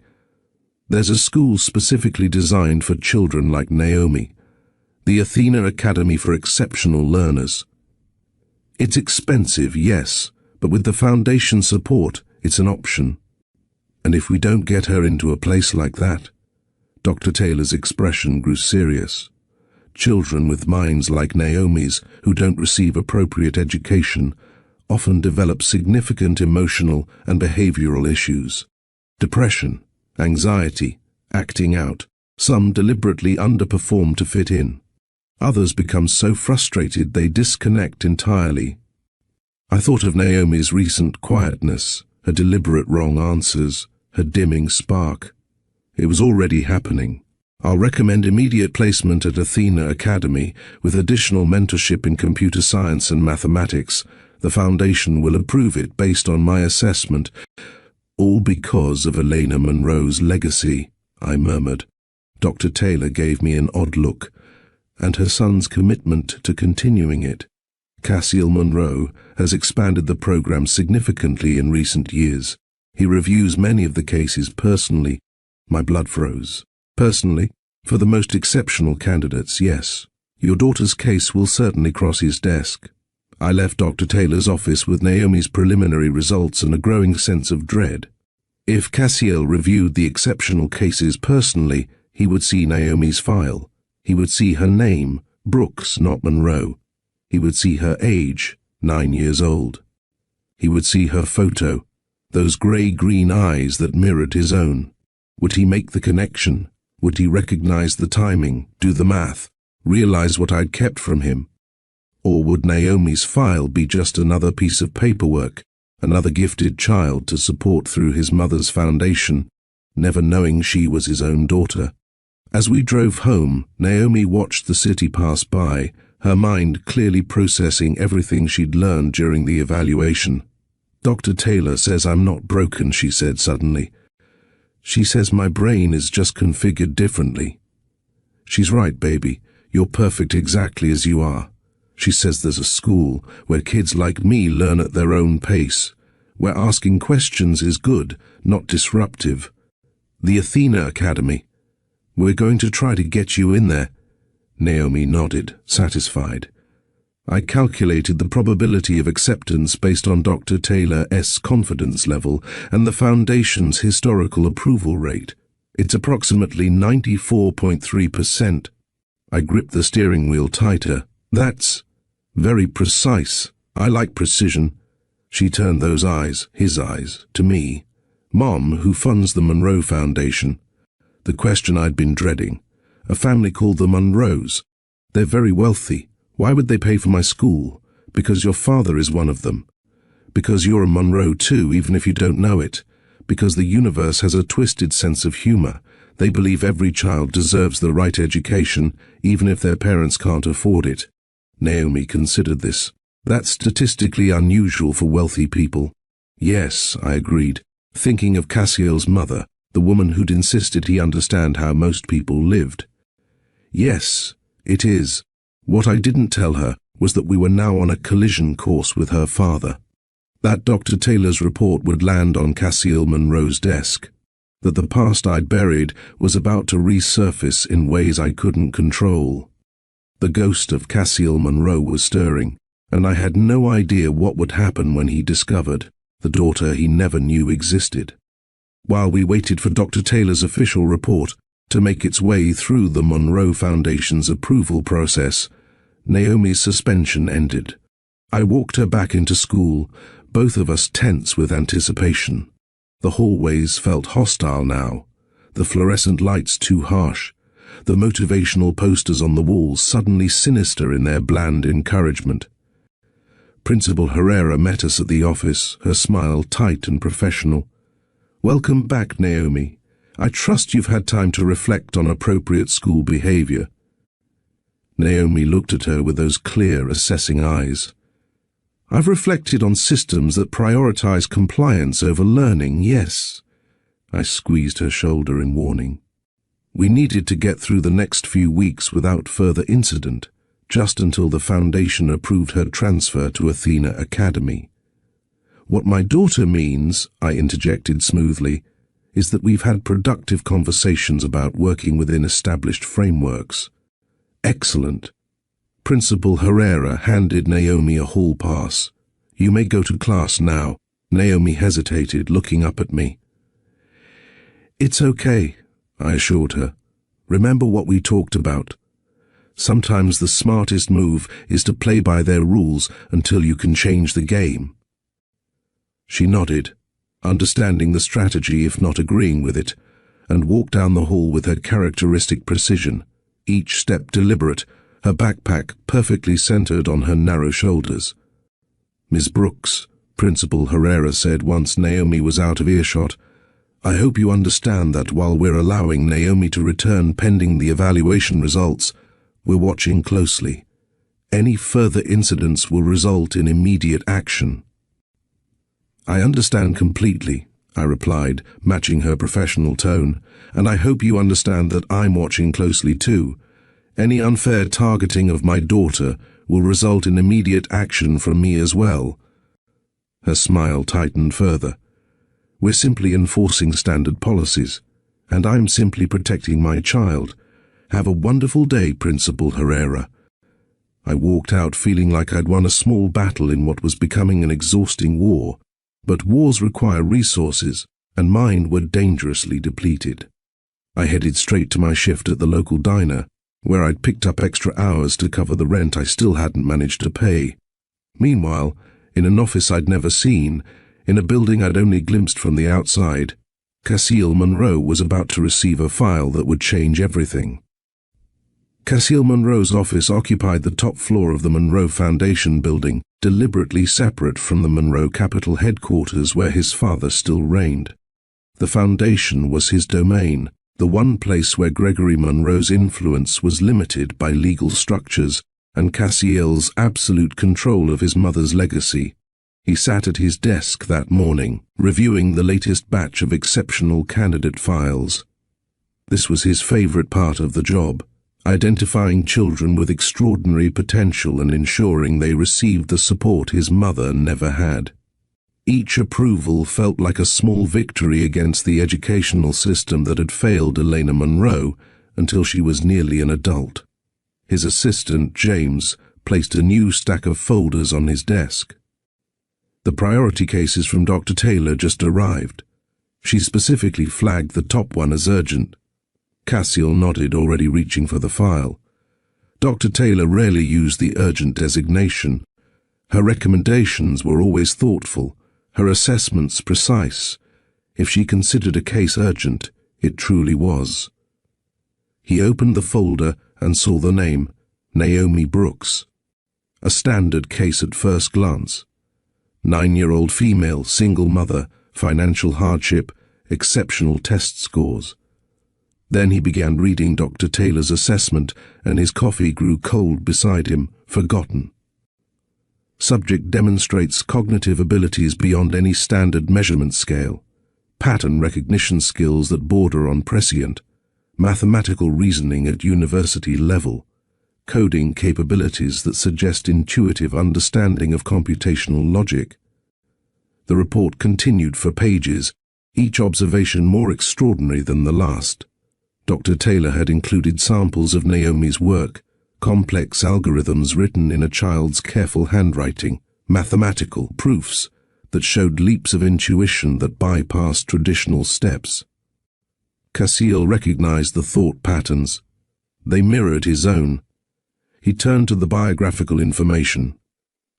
There's a school specifically designed for children like Naomi, the Athena Academy for Exceptional Learners. It's expensive, yes, but with the foundation support, it's an option. And if we don't get her into a place like that, Dr. Taylor's expression grew serious. Children with minds like Naomi's who don't receive appropriate education often develop significant emotional and behavioral issues. Depression, anxiety, acting out. Some deliberately underperform to fit in. Others become so frustrated they disconnect entirely. I thought of Naomi's recent quietness, her deliberate wrong answers, her dimming spark. It was already happening. I'll recommend immediate placement at Athena Academy with additional mentorship in computer science and mathematics. The foundation will approve it based on my assessment. All because of Elena Monroe's legacy, I murmured. Dr. Taylor gave me an odd look, and her son's commitment to continuing it. Cassiel Monroe has expanded the program significantly in recent years. He reviews many of the cases personally. My blood froze. Personally, for the most exceptional candidates, yes. Your daughter's case will certainly cross his desk. I left Dr. Taylor's office with Naomi's preliminary results and a growing sense of dread. If Cassiel reviewed the exceptional cases personally, he would see Naomi's file. He would see her name, Brooks, not Monroe. He would see her age, 9 years old. He would see her photo, those grey-green eyes that mirrored his own. Would he make the connection? Would he recognize the timing, do the math, realize what I'd kept from him? Or would Naomi's file be just another piece of paperwork, another gifted child to support through his mother's foundation, never knowing she was his own daughter? As we drove home, Naomi watched the city pass by, her mind clearly processing everything she'd learned during the evaluation. "Dr. Taylor says I'm not broken," she said suddenly. "She says my brain is just configured differently." "She's right, baby. You're perfect exactly as you are." She says there's a school where kids like me learn at their own pace, where asking questions is good, not disruptive. The Athena Academy. We're going to try to get you in there. Naomi nodded, satisfied. I calculated the probability of acceptance based on Dr. Taylor's confidence level and the Foundation's historical approval rate. It's approximately 94.3%. I gripped the steering wheel tighter. That's very precise. I like precision. She turned those eyes, his eyes, to me. Mom, who funds the Monroe Foundation. The question I'd been dreading. A family called the Monroes. They're very wealthy. Why would they pay for my school? Because your father is one of them. Because you're a Monroe too, even if you don't know it. Because the universe has a twisted sense of humor. They believe every child deserves the right education, even if their parents can't afford it. Naomi considered this. That's statistically unusual for wealthy people. Yes, I agreed, thinking of Cassiel's mother, the woman who'd insisted he understand how most people lived. Yes, it is. What I didn't tell her was that we were now on a collision course with her father. That Dr. Taylor's report would land on Cassiel Monroe's desk. That the past I'd buried was about to resurface in ways I couldn't control. The ghost of Cassiel Monroe was stirring, and I had no idea what would happen when he discovered the daughter he never knew existed. While we waited for Dr. Taylor's official report to make its way through the Monroe Foundation's approval process, Naomi's suspension ended. I walked her back into school, both of us tense with anticipation. The hallways felt hostile now, the fluorescent lights too harsh, the motivational posters on the walls suddenly sinister in their bland encouragement. Principal Herrera met us at the office, her smile tight and professional. "Welcome back, Naomi. I trust you've had time to reflect on appropriate school behavior." Naomi looked at her with those clear, assessing eyes. "I've reflected on systems that prioritize compliance over learning, yes." I squeezed her shoulder in warning. We needed to get through the next few weeks without further incident, just until the Foundation approved her transfer to Athena Academy. "What my daughter means," I interjected smoothly, "is that we've had productive conversations about working within established frameworks." "Excellent." Principal Herrera handed Naomi a hall pass. "You may go to class now." Naomi hesitated, looking up at me. "It's okay," I assured her. "Remember what we talked about. Sometimes the smartest move is to play by their rules until you can change the game." She nodded, understanding the strategy if not agreeing with it, and walked down the hall with her characteristic precision, each step deliberate, her backpack perfectly centered on her narrow shoulders. "Miss Brooks," Principal Herrera said once Naomi was out of earshot, "I hope you understand that while we're allowing Naomi to return pending the evaluation results, we're watching closely. Any further incidents will result in immediate action." "I understand completely," I replied, matching her professional tone, "and I hope you understand that I'm watching closely too. Any unfair targeting of my daughter will result in immediate action from me as well." Her smile tightened further. "We're simply enforcing standard policies, and I'm simply protecting my child. Have a wonderful day, Principal Herrera." I walked out feeling like I'd won a small battle in what was becoming an exhausting war, but wars require resources, and mine were dangerously depleted. I headed straight to my shift at the local diner, where I'd picked up extra hours to cover the rent I still hadn't managed to pay. Meanwhile, in an office I'd never seen, in a building I'd only glimpsed from the outside, Cassiel Monroe was about to receive a file that would change everything. Cassiel Monroe's office occupied the top floor of the Monroe Foundation building, deliberately separate from the Monroe Capital headquarters where his father still reigned. The foundation was his domain, the one place where Gregory Monroe's influence was limited by legal structures and Cassiel's absolute control of his mother's legacy. He sat at his desk that morning, reviewing the latest batch of exceptional candidate files. This was his favorite part of the job, identifying children with extraordinary potential and ensuring they received the support his mother never had. Each approval felt like a small victory against the educational system that had failed Elena Monroe until she was nearly an adult. His assistant, James, placed a new stack of folders on his desk. The priority cases from Dr. Taylor just arrived. She specifically flagged the top one as urgent. Cassiel nodded, already reaching for the file. Dr. Taylor rarely used the urgent designation. Her recommendations were always thoughtful, her assessments precise. If she considered a case urgent, it truly was. He opened the folder and saw the name, Naomi Brooks. A standard case at first glance. 9-year-old female, single mother, financial hardship, exceptional test scores. Then he began reading Dr. Taylor's assessment, and his coffee grew cold beside him, forgotten. Subject demonstrates cognitive abilities beyond any standard measurement scale, pattern recognition skills that border on prescient, mathematical reasoning at university level, coding capabilities that suggest intuitive understanding of computational logic. The report continued for pages, each observation more extraordinary than the last. Dr. Taylor had included samples of Naomi's work, complex algorithms written in a child's careful handwriting, mathematical proofs that showed leaps of intuition that bypassed traditional steps. Cassiel recognized the thought patterns. They mirrored his own. He turned to the biographical information.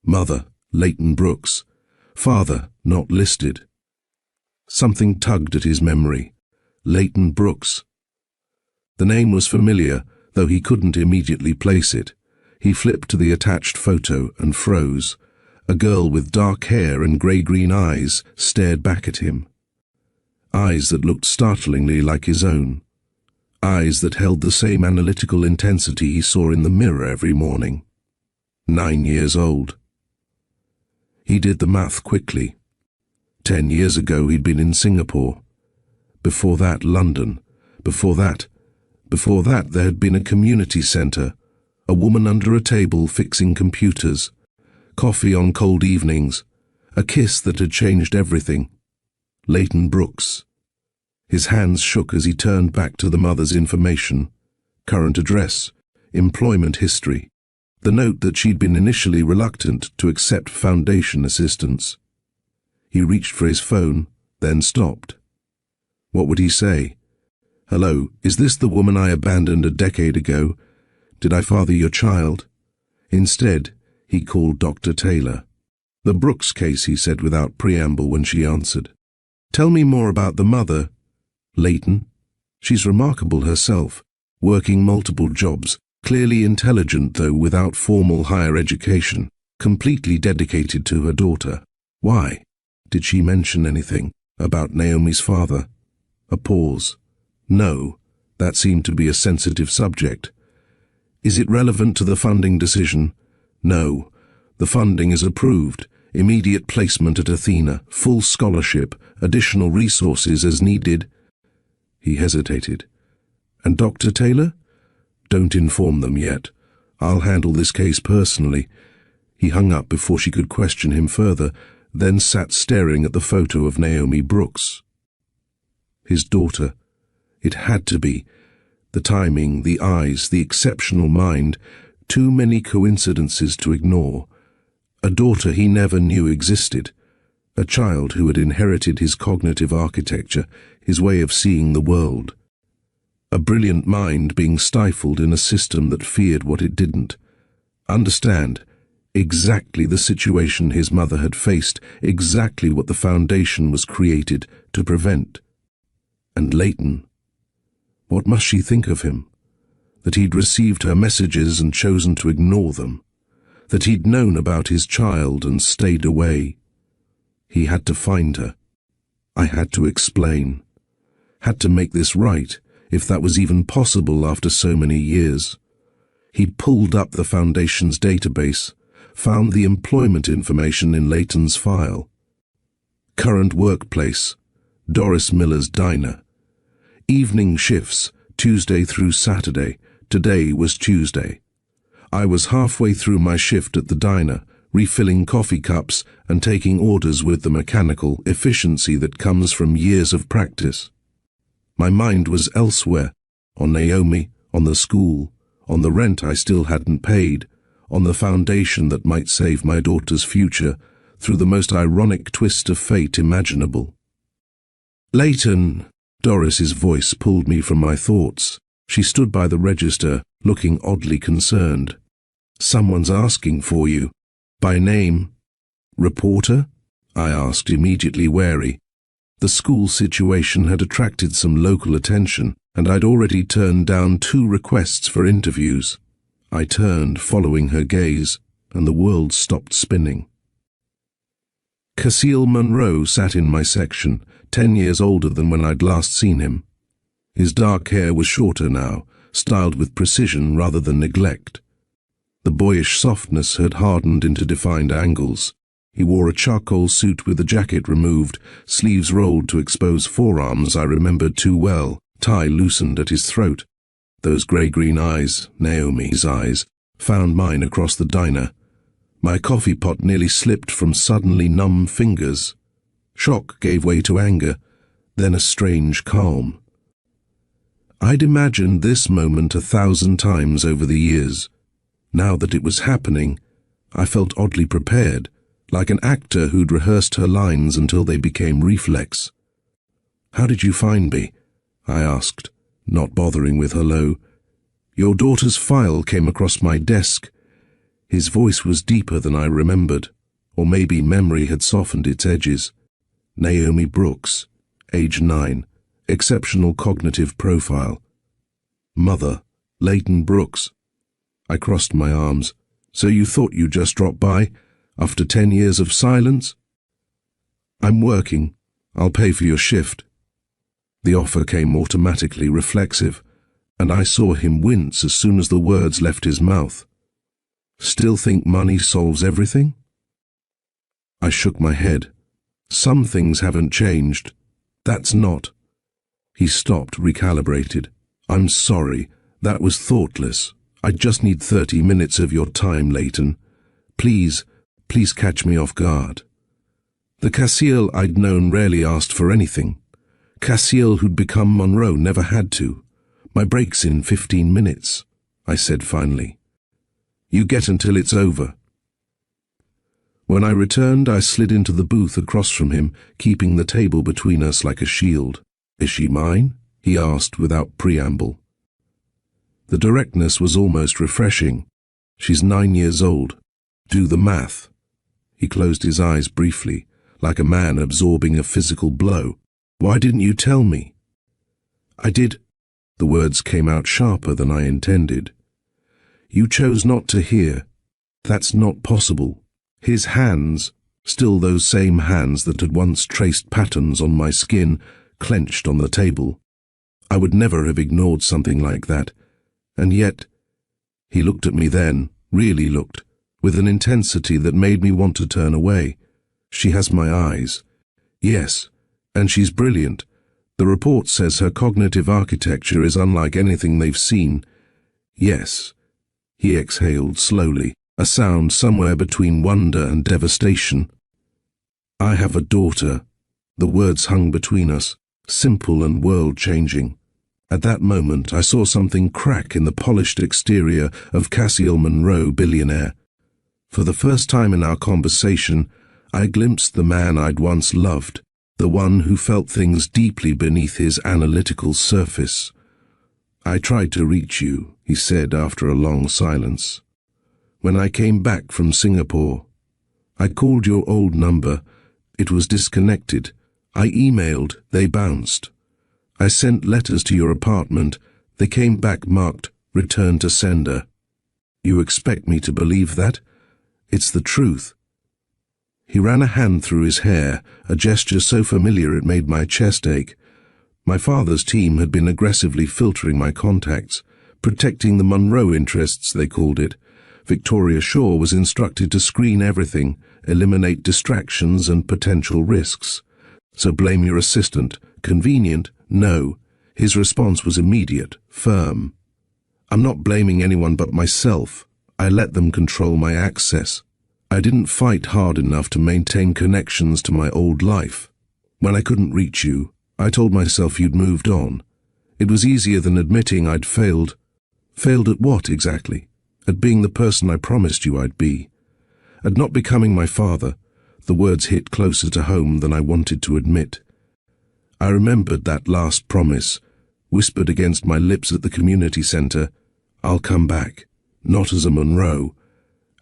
Mother, Leighton Brooks. Father, not listed. Something tugged at his memory. Leighton Brooks. The name was familiar, though he couldn't immediately place it. He flipped to the attached photo and froze. A girl with dark hair and grey-green eyes stared back at him. Eyes that looked startlingly like his own. Eyes that held the same analytical intensity he saw in the mirror every morning. 9 years old. He did the math quickly. 10 years ago he'd been in Singapore. Before that, London. Before that there had been a community centre, a woman under a table fixing computers, coffee on cold evenings, a kiss that had changed everything. Leighton Brooks. His hands shook as he turned back to the mother's information, current address, employment history, the note that she'd been initially reluctant to accept foundation assistance. He reached for his phone, then stopped. What would he say? Hello, is this the woman I abandoned a decade ago? Did I father your child? Instead, he called Dr. Taylor. The Brooks case, he said without preamble when she answered. Tell me more about the mother. Leighton. She's remarkable herself, working multiple jobs, clearly intelligent though without formal higher education, completely dedicated to her daughter. Why? Did she mention anything about Naomi's father? A pause. No, that seemed to be a sensitive subject. Is it relevant to the funding decision? No. The funding is approved. Immediate placement at Athena, full scholarship, additional resources as needed. He hesitated. And Dr. Taylor? Don't inform them yet. I'll handle this case personally. He hung up before she could question him further, then sat staring at the photo of Naomi Brooks. His daughter. It had to be. The timing, the eyes, the exceptional mind, too many coincidences to ignore. A daughter he never knew existed. A child who had inherited his cognitive architecture, his way of seeing the world. A brilliant mind being stifled in a system that feared what it didn't. Understand exactly the situation his mother had faced, exactly what the foundation was created to prevent. And Leighton. What must she think of him? That he'd received her messages and chosen to ignore them. That he'd known about his child and stayed away. He had to find her. I had to explain. Had to make this right, if that was even possible after so many years. He pulled up the Foundation's database, found the employment information in Leighton's file. Current workplace, Doris Miller's diner. Evening shifts, Tuesday through Saturday. Today was Tuesday. I was halfway through my shift at the diner, refilling coffee cups and taking orders with the mechanical efficiency that comes from years of practice. My mind was elsewhere, on Naomi, on the school, on the rent I still hadn't paid, on the foundation that might save my daughter's future through the most ironic twist of fate imaginable. Leighton, Doris's voice pulled me from my thoughts. She stood by the register, looking oddly concerned. Someone's asking for you. By name? Reporter? I asked, immediately wary. The school situation had attracted some local attention, and I'd already turned down 2 requests for interviews. I turned, following her gaze, and the world stopped spinning. Cassiel Monroe sat in my section, 10 years older than when I'd last seen him. His dark hair was shorter now, styled with precision rather than neglect. The boyish softness had hardened into defined angles. He wore a charcoal suit with the jacket removed, sleeves rolled to expose forearms I remembered too well, tie loosened at his throat. Those grey-green eyes, Naomi's eyes, found mine across the diner. My coffee pot nearly slipped from suddenly numb fingers. Shock gave way to anger, then a strange calm. I'd imagined this moment 1,000 times over the years. Now that it was happening, I felt oddly prepared, like an actor who'd rehearsed her lines until they became reflex. "How did you find me?" I asked, not bothering with hello. "Your daughter's file came across my desk." His voice was deeper than I remembered, or maybe memory had softened its edges. Naomi Brooks, age 9, exceptional cognitive profile. Mother, Leighton Brooks. I crossed my arms. "So you thought you'd just drop by, after 10 years of silence?" "I'm working. I'll pay for your shift." The offer came automatically reflexive, and I saw him wince as soon as the words left his mouth. "Still think money solves everything?" I shook my head. "Some things haven't changed. That's not." He stopped, recalibrated. "I'm sorry. That was thoughtless. I just need 30 minutes of your time, Leighton. Please catch me off guard." The Cassiel I'd known rarely asked for anything. Cassiel who'd become Monroe never had to. "My break's in 15 minutes, I said finally. "You get until it's over." When I returned, I slid into the booth across from him, keeping the table between us like a shield. "Is she mine?" he asked without preamble. The directness was almost refreshing. "She's 9 years old. Do the math." He closed his eyes briefly, like a man absorbing a physical blow. "Why didn't you tell me?" "I did." The words came out sharper than I intended. "You chose not to hear. That's not possible." His hands, still those same hands that had once traced patterns on my skin, clenched on the table. I would never have ignored something like that. And yet, he looked at me then, really looked, with an intensity that made me want to turn away. "She has my eyes." "Yes, and she's brilliant. The report says her cognitive architecture is unlike anything they've seen." "Yes." He exhaled slowly, a sound somewhere between wonder and devastation. "I have a daughter." The words hung between us, simple and world-changing. At that moment, I saw something crack in the polished exterior of Cassiel Monroe, Billionaire. For the first time in our conversation, I glimpsed the man I'd once loved, the one who felt things deeply beneath his analytical surface. "I tried to reach you," he said after a long silence. "When I came back from Singapore, I called your old number. It was disconnected. I emailed. They bounced. I sent letters to your apartment. They came back marked, 'Return to sender.' You expect me to believe that? It's the truth." He ran a hand through his hair, a gesture so familiar it made my chest ache. My father's team had been aggressively filtering my contacts, protecting the Monroe interests, they called it. Victoria Shaw was instructed to screen everything, eliminate distractions and potential risks. "So blame your assistant. Convenient? No." His response was immediate, firm. "I'm not blaming anyone but myself. I let them control my access. I didn't fight hard enough to maintain connections to my old life. When I couldn't reach you, I told myself you'd moved on. It was easier than admitting I'd failed. Failed at what, exactly? At being the person I promised you I'd be. At not becoming my father." The words hit closer to home than I wanted to admit. I remembered that last promise, whispered against my lips at the community center. "I'll come back, not as a Monroe.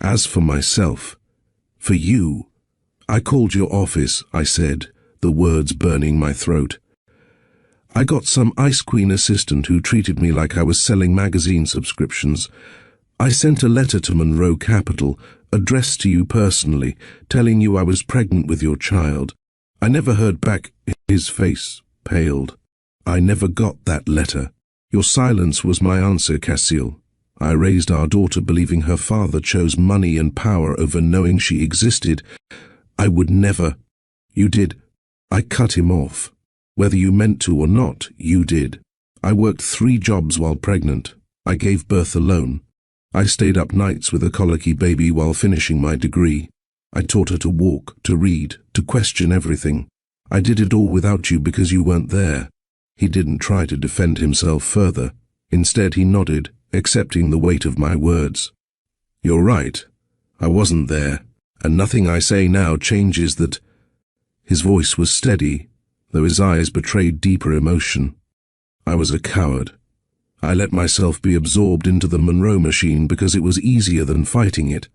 As for myself, For you. I called your office, I said, the words burning my throat. I got some Ice Queen assistant who treated me like I was selling magazine subscriptions. I sent a letter to Monroe Capital, addressed to you personally, telling you I was pregnant with your child. I never heard back. His face paled. I never got that letter. Your silence was my answer, Cassiel. I raised our daughter believing her father chose money and power over knowing she existed. I would never. You did. I cut him off. Whether you meant to or not, you did. I worked 3 jobs while pregnant. I gave birth alone. I stayed up nights with a colicky baby while finishing my degree. I taught her to walk, to read, to question everything. I did it all without you because you weren't there. He didn't try to defend himself further. Instead, he nodded, accepting the weight of my words. You're right. I wasn't there, and nothing I say now changes that. His voice was steady, though his eyes betrayed deeper emotion. I was a coward. I let myself be absorbed into the Monroe machine because it was easier than fighting it.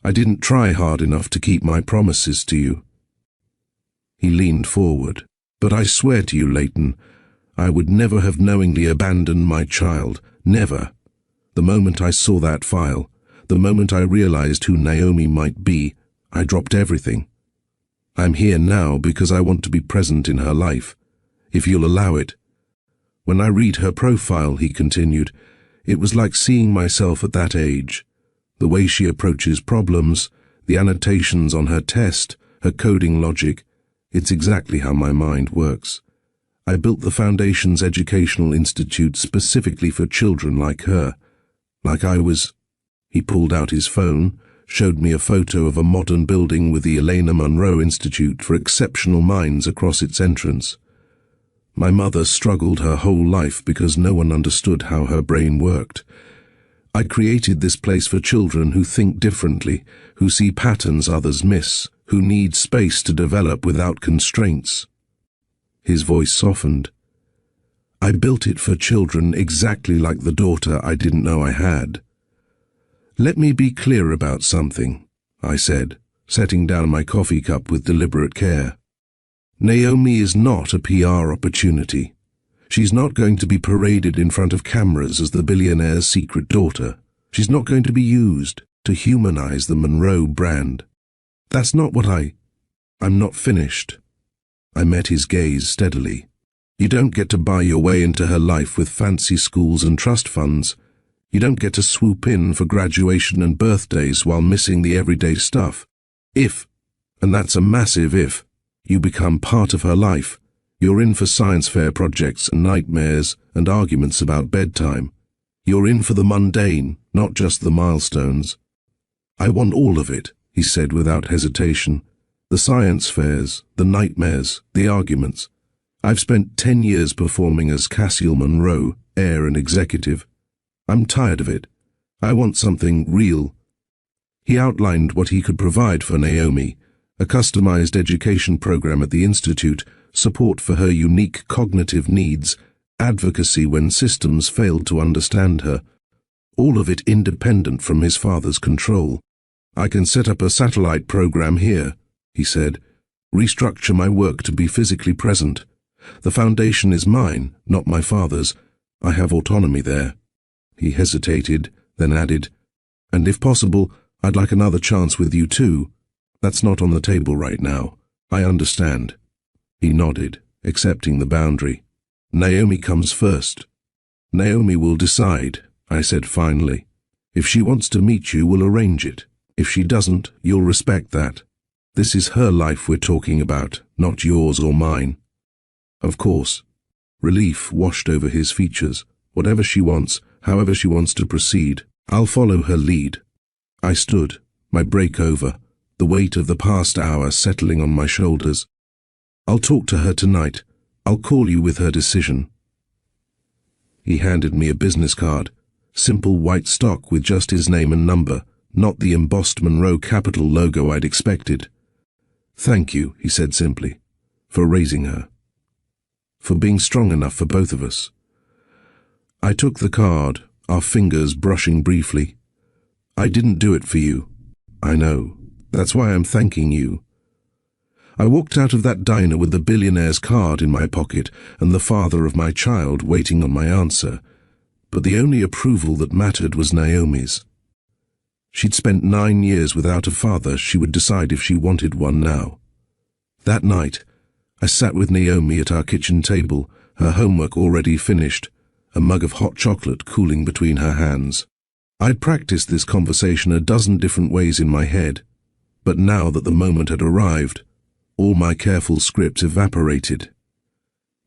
I didn't try hard enough to keep my promises to you. He leaned forward. But I swear to you, Leighton, I would never have knowingly abandoned my child. Never. The moment I saw that file, the moment I realized who Naomi might be, I dropped everything. I'm here now because I want to be present in her life, if you'll allow it. When I read her profile, he continued, it was like seeing myself at that age. The way she approaches problems, the annotations on her test, her coding logic, it's exactly how my mind works. I built the Foundation's educational institute specifically for children like her. Like I was. He pulled out his phone, showed me a photo of a modern building with the Elena Monroe Institute for Exceptional Minds across its entrance. My mother struggled her whole life because no one understood how her brain worked. I created this place for children who think differently, who see patterns others miss, who need space to develop without constraints. His voice softened. I built it for children exactly like the daughter I didn't know I had. Let me be clear about something, I said, setting down my coffee cup with deliberate care. Naomi is not a PR opportunity. She's not going to be paraded in front of cameras as the billionaire's secret daughter. She's not going to be used to humanize the Monroe brand. That's not what I'm not finished. I met his gaze steadily. You don't get to buy your way into her life with fancy schools and trust funds. You don't get to swoop in for graduation and birthdays while missing the everyday stuff. If, and that's a massive if, you become part of her life, you're in for science fair projects and nightmares and arguments about bedtime. You're in for the mundane, not just the milestones. I want all of it, he said without hesitation. The science fairs, the nightmares, the arguments. I've spent 10 years performing as Cassiel Monroe, heir and executive. I'm tired of it. I want something real. He outlined what he could provide for Naomi, a customized education program at the Institute, support for her unique cognitive needs, advocacy when systems failed to understand her. All of it independent from his father's control. I can set up a satellite program here, he said, restructure my work to be physically present. The foundation is mine, not my father's. I have autonomy there. He hesitated, then added, and if possible, I'd like another chance with you too. That's not on the table right now. I understand. He nodded, accepting the boundary. Naomi comes first. Naomi will decide, I said finally. If she wants to meet you, we'll arrange it. If she doesn't, you'll respect that. This is her life we're talking about, not yours or mine. Of course. Relief washed over his features. Whatever she wants, however she wants to proceed, I'll follow her lead. I stood, my break over, the weight of the past hour settling on my shoulders. I'll talk to her tonight. I'll call you with her decision. He handed me a business card, simple white stock with just his name and number, not the embossed Monroe Capital logo I'd expected. Thank you, he said simply, for raising her. For being strong enough for both of us. I took the card, our fingers brushing briefly. I didn't do it for you. I know. That's why I'm thanking you. I walked out of that diner with the billionaire's card in my pocket and the father of my child waiting on my answer. But the only approval that mattered was Naomi's. She'd spent 9 years without a father. She would decide if she wanted one now. That night, I sat with Naomi at our kitchen table, her homework already finished, a mug of hot chocolate cooling between her hands. I'd practiced this conversation a dozen different ways in my head, but now that the moment had arrived, all my careful scripts evaporated.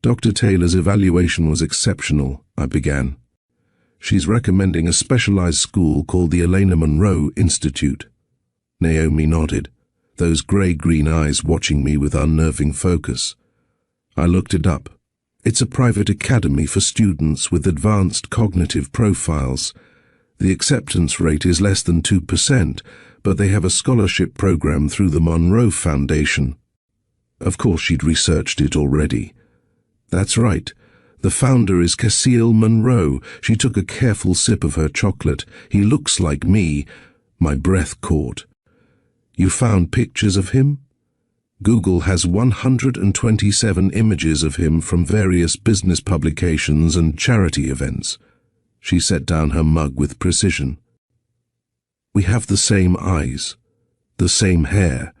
Dr. Taylor's evaluation was exceptional, I began. She's recommending a specialized school called the Elena Monroe Institute. Naomi nodded, those grey-green eyes watching me with unnerving focus. I looked it up. It's a private academy for students with advanced cognitive profiles. The acceptance rate is less than 2%, but they have a scholarship program through the Monroe Foundation. Of course, she'd researched it already. That's right. The founder is Expel Monroe. She took a careful sip of her chocolate. He looks like me. My breath caught. You found pictures of him? Google has 127 images of him from various business publications and charity events. She set down her mug with precision. We have the same eyes, the same hair,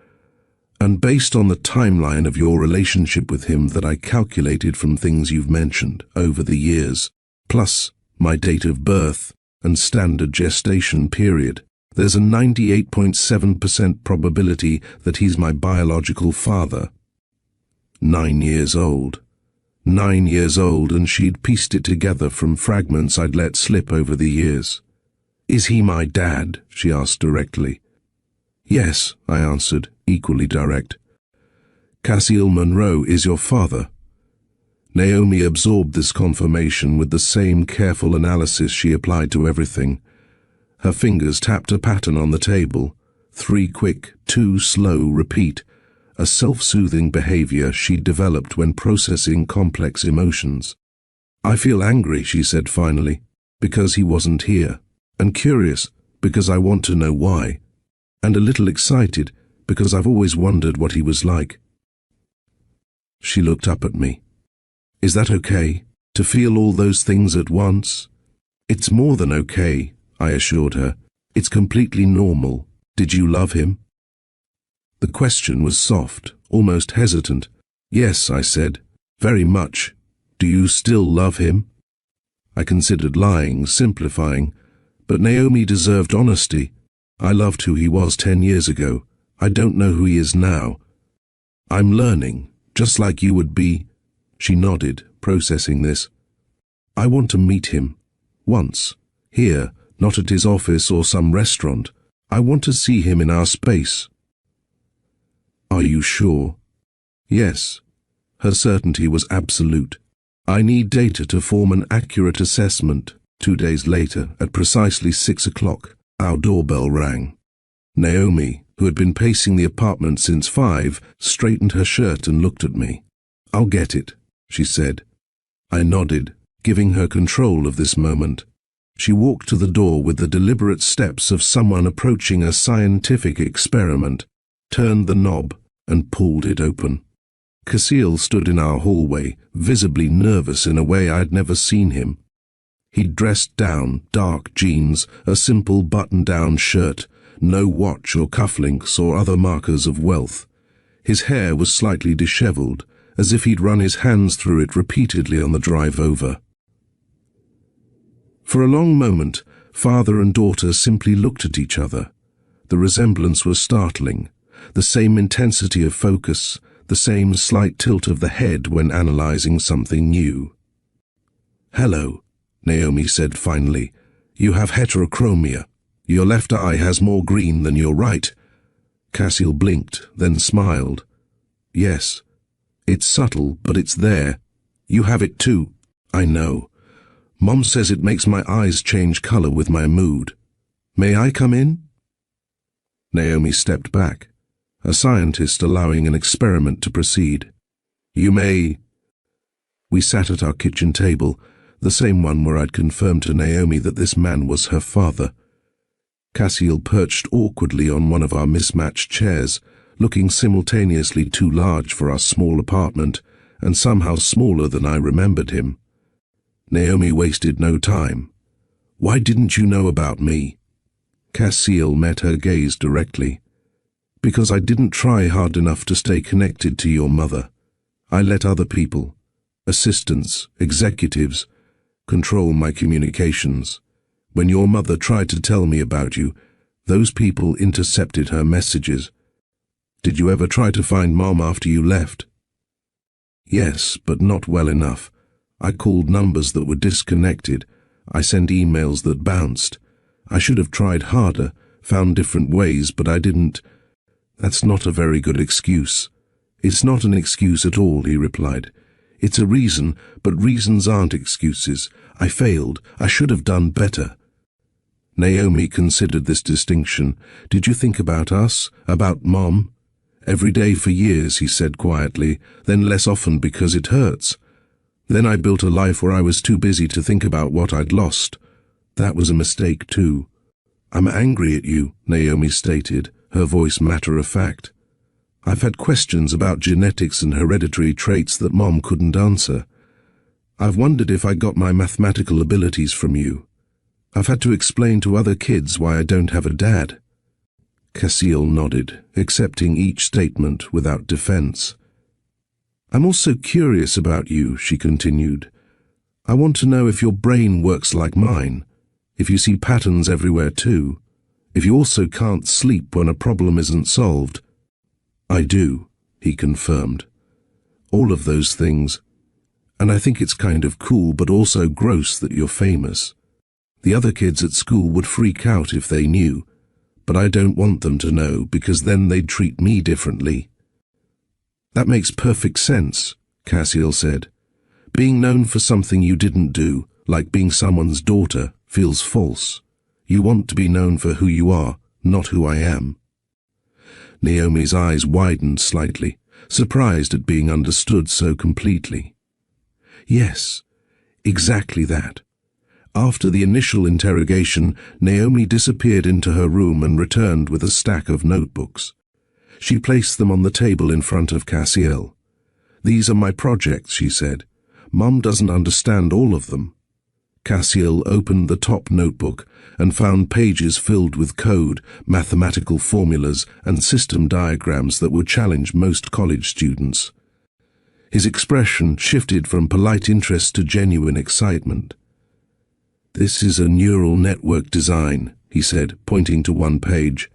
and based on the timeline of your relationship with him that I calculated from things you've mentioned over the years, plus my date of birth and standard gestation period, there's a 98.7% probability that he's my biological father. 9 years old. 9 years old, and she'd pieced it together from fragments I'd let slip over the years. Is he my dad? She asked directly. Yes, I answered, equally direct. Expel Monroe is your father. Naomi absorbed this confirmation with the same careful analysis she applied to everything. Her fingers tapped a pattern on the table. 3 quick, 2 slow, repeat. A self-soothing behavior she developed when processing complex emotions. I feel angry, she said finally, because he wasn't here, and curious, because I want to know why, and a little excited, because I've always wondered what he was like. She looked up at me. Is that okay, to feel all those things at once? It's more than okay, I assured her. It's completely normal. Did you love him? The question was soft, almost hesitant. Yes, I said, very much. Do you still love him? I considered lying, simplifying, but Naomi deserved honesty. I loved who he was 10 years ago. I don't know who he is now. I'm learning, just like you would be. She nodded, processing this. I want to meet him. Once. Here, not at his office or some restaurant. I want to see him in our space. Are you sure? Yes. Her certainty was absolute. I need data to form an accurate assessment. 2 days later, at precisely 6 o'clock, our doorbell rang. Naomi, who had been pacing the apartment since 5, straightened her shirt and looked at me. I'll get it, she said. I nodded, giving her control of this moment. She walked to the door with the deliberate steps of someone approaching a scientific experiment, turned the knob, and pulled it open. Expel stood in our hallway, visibly nervous in a way I'd never seen him. He'd dressed down, dark jeans, a simple button-down shirt, no watch or cufflinks or other markers of wealth. His hair was slightly disheveled, as if he'd run his hands through it repeatedly on the drive over. For a long moment, father and daughter simply looked at each other. The resemblance was startling. The same intensity of focus, the same slight tilt of the head when analyzing something new. Hello, Naomi said finally. You have heterochromia. Your left eye has more green than your right. Expel blinked, then smiled. Yes. It's subtle, but it's there. You have it too. I know. Mom says it makes my eyes change color with my mood. May I come in? Naomi stepped back, a scientist allowing an experiment to proceed. You may. We sat at our kitchen table, the same one where I'd confirmed to Naomi that this man was her father. Cassiel perched awkwardly on one of our mismatched chairs, looking simultaneously too large for our small apartment and somehow smaller than I remembered him. Naomi wasted no time. "Why didn't you know about me?" Cassiel met her gaze directly. "Because I didn't try hard enough to stay connected to your mother. I let other people, assistants, executives, control my communications. When your mother tried to tell me about you, those people intercepted her messages. Did you ever try to find Mom after you left?" "Yes, but not well enough. I called numbers that were disconnected. I sent emails that bounced. I should have tried harder, found different ways, but I didn't." "That's not a very good excuse." "It's not an excuse at all," he replied. "It's a reason, but reasons aren't excuses. I failed. I should have done better." Naomi considered this distinction. "Did you think about us? About Mom?" "Every day for years," he said quietly, "then less often because it hurts. Then I built a life where I was too busy to think about what I'd lost. That was a mistake too." "I'm angry at you," Naomi stated, her voice matter-of-fact. "I've had questions about genetics and hereditary traits that Mom couldn't answer. I've wondered if I got my mathematical abilities from you. I've had to explain to other kids why I don't have a dad." Cassiel nodded, accepting each statement without defense. "I'm also curious about you," she continued. "I want to know if your brain works like mine, if you see patterns everywhere too, if you also can't sleep when a problem isn't solved." "I do," he confirmed. "All of those things. And I think it's kind of cool but also gross that you're famous. The other kids at school would freak out if they knew, but I don't want them to know because then they'd treat me differently." "That makes perfect sense," Cassiel said. "Being known for something you didn't do, like being someone's daughter, feels false. You want to be known for who you are, not who I am." Naomi's eyes widened slightly, surprised at being understood so completely. "Yes, exactly that." After the initial interrogation, Naomi disappeared into her room and returned with a stack of notebooks. She placed them on the table in front of Cassiel. "These are my projects," she said. "Mom doesn't understand all of them." Cassiel opened the top notebook and found pages filled with code, mathematical formulas, and system diagrams that would challenge most college students. His expression shifted from polite interest to genuine excitement. "This is a neural network design," he said, pointing to one page.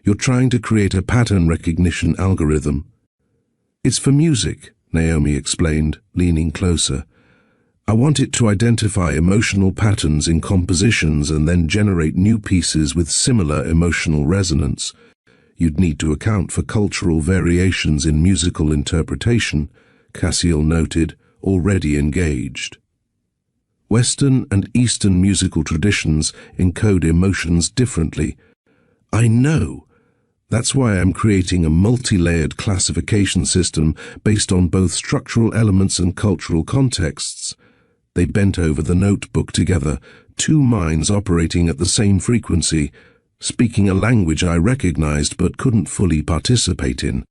"You're trying to create a pattern recognition algorithm." "It's for music," Naomi explained, leaning closer. "I want it to identify emotional patterns in compositions and then generate new pieces with similar emotional resonance. You'd need to account for cultural variations in musical interpretation," Cassiel noted, already engaged. "Western and Eastern musical traditions encode emotions differently." "I know. That's why I'm creating a multi-layered classification system based on both structural elements and cultural contexts." They bent over the notebook together, two minds operating at the same frequency, speaking a language I recognized but couldn't fully participate in.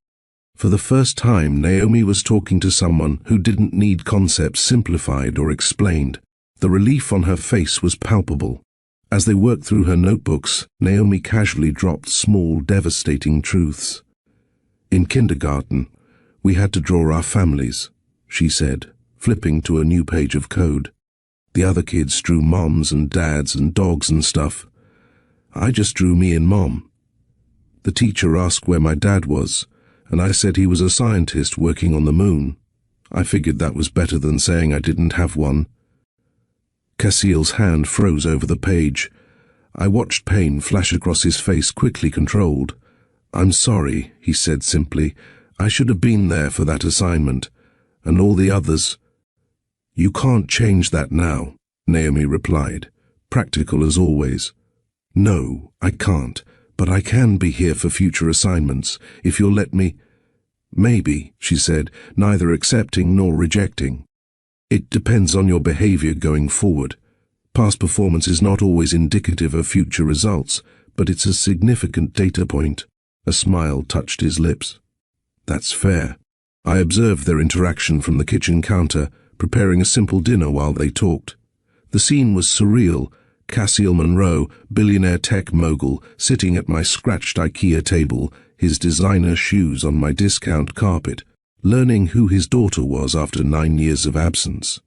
For the first time, Naomi was talking to someone who didn't need concepts simplified or explained. The relief on her face was palpable. As they worked through her notebooks, Naomi casually dropped small, devastating truths. "In kindergarten, we had to draw our families," she said, flipping to a new page of code. "The other kids drew moms and dads and dogs and stuff. I just drew me and Mom. The teacher asked where my dad was, and I said he was a scientist working on the moon. I figured that was better than saying I didn't have one." Cassiel's hand froze over the page. I watched pain flash across his face, quickly controlled. "I'm sorry," he said simply. "I should have been there for that assignment. And all the others." "You can't change that now," Naomi replied, practical as always. "No, I can't, but I can be here for future assignments, if you'll let me." "Maybe," she said, neither accepting nor rejecting. "It depends on your behavior going forward. Past performance is not always indicative of future results, but it's a significant data point. A smile touched his lips. That's fair. I observed their interaction from the kitchen counter, preparing a simple dinner while they talked. The scene was surreal. Cassiel Monroe, billionaire tech mogul, sitting at my scratched IKEA table, his designer shoes on my discount carpet, learning who his daughter was after 9 years of absence.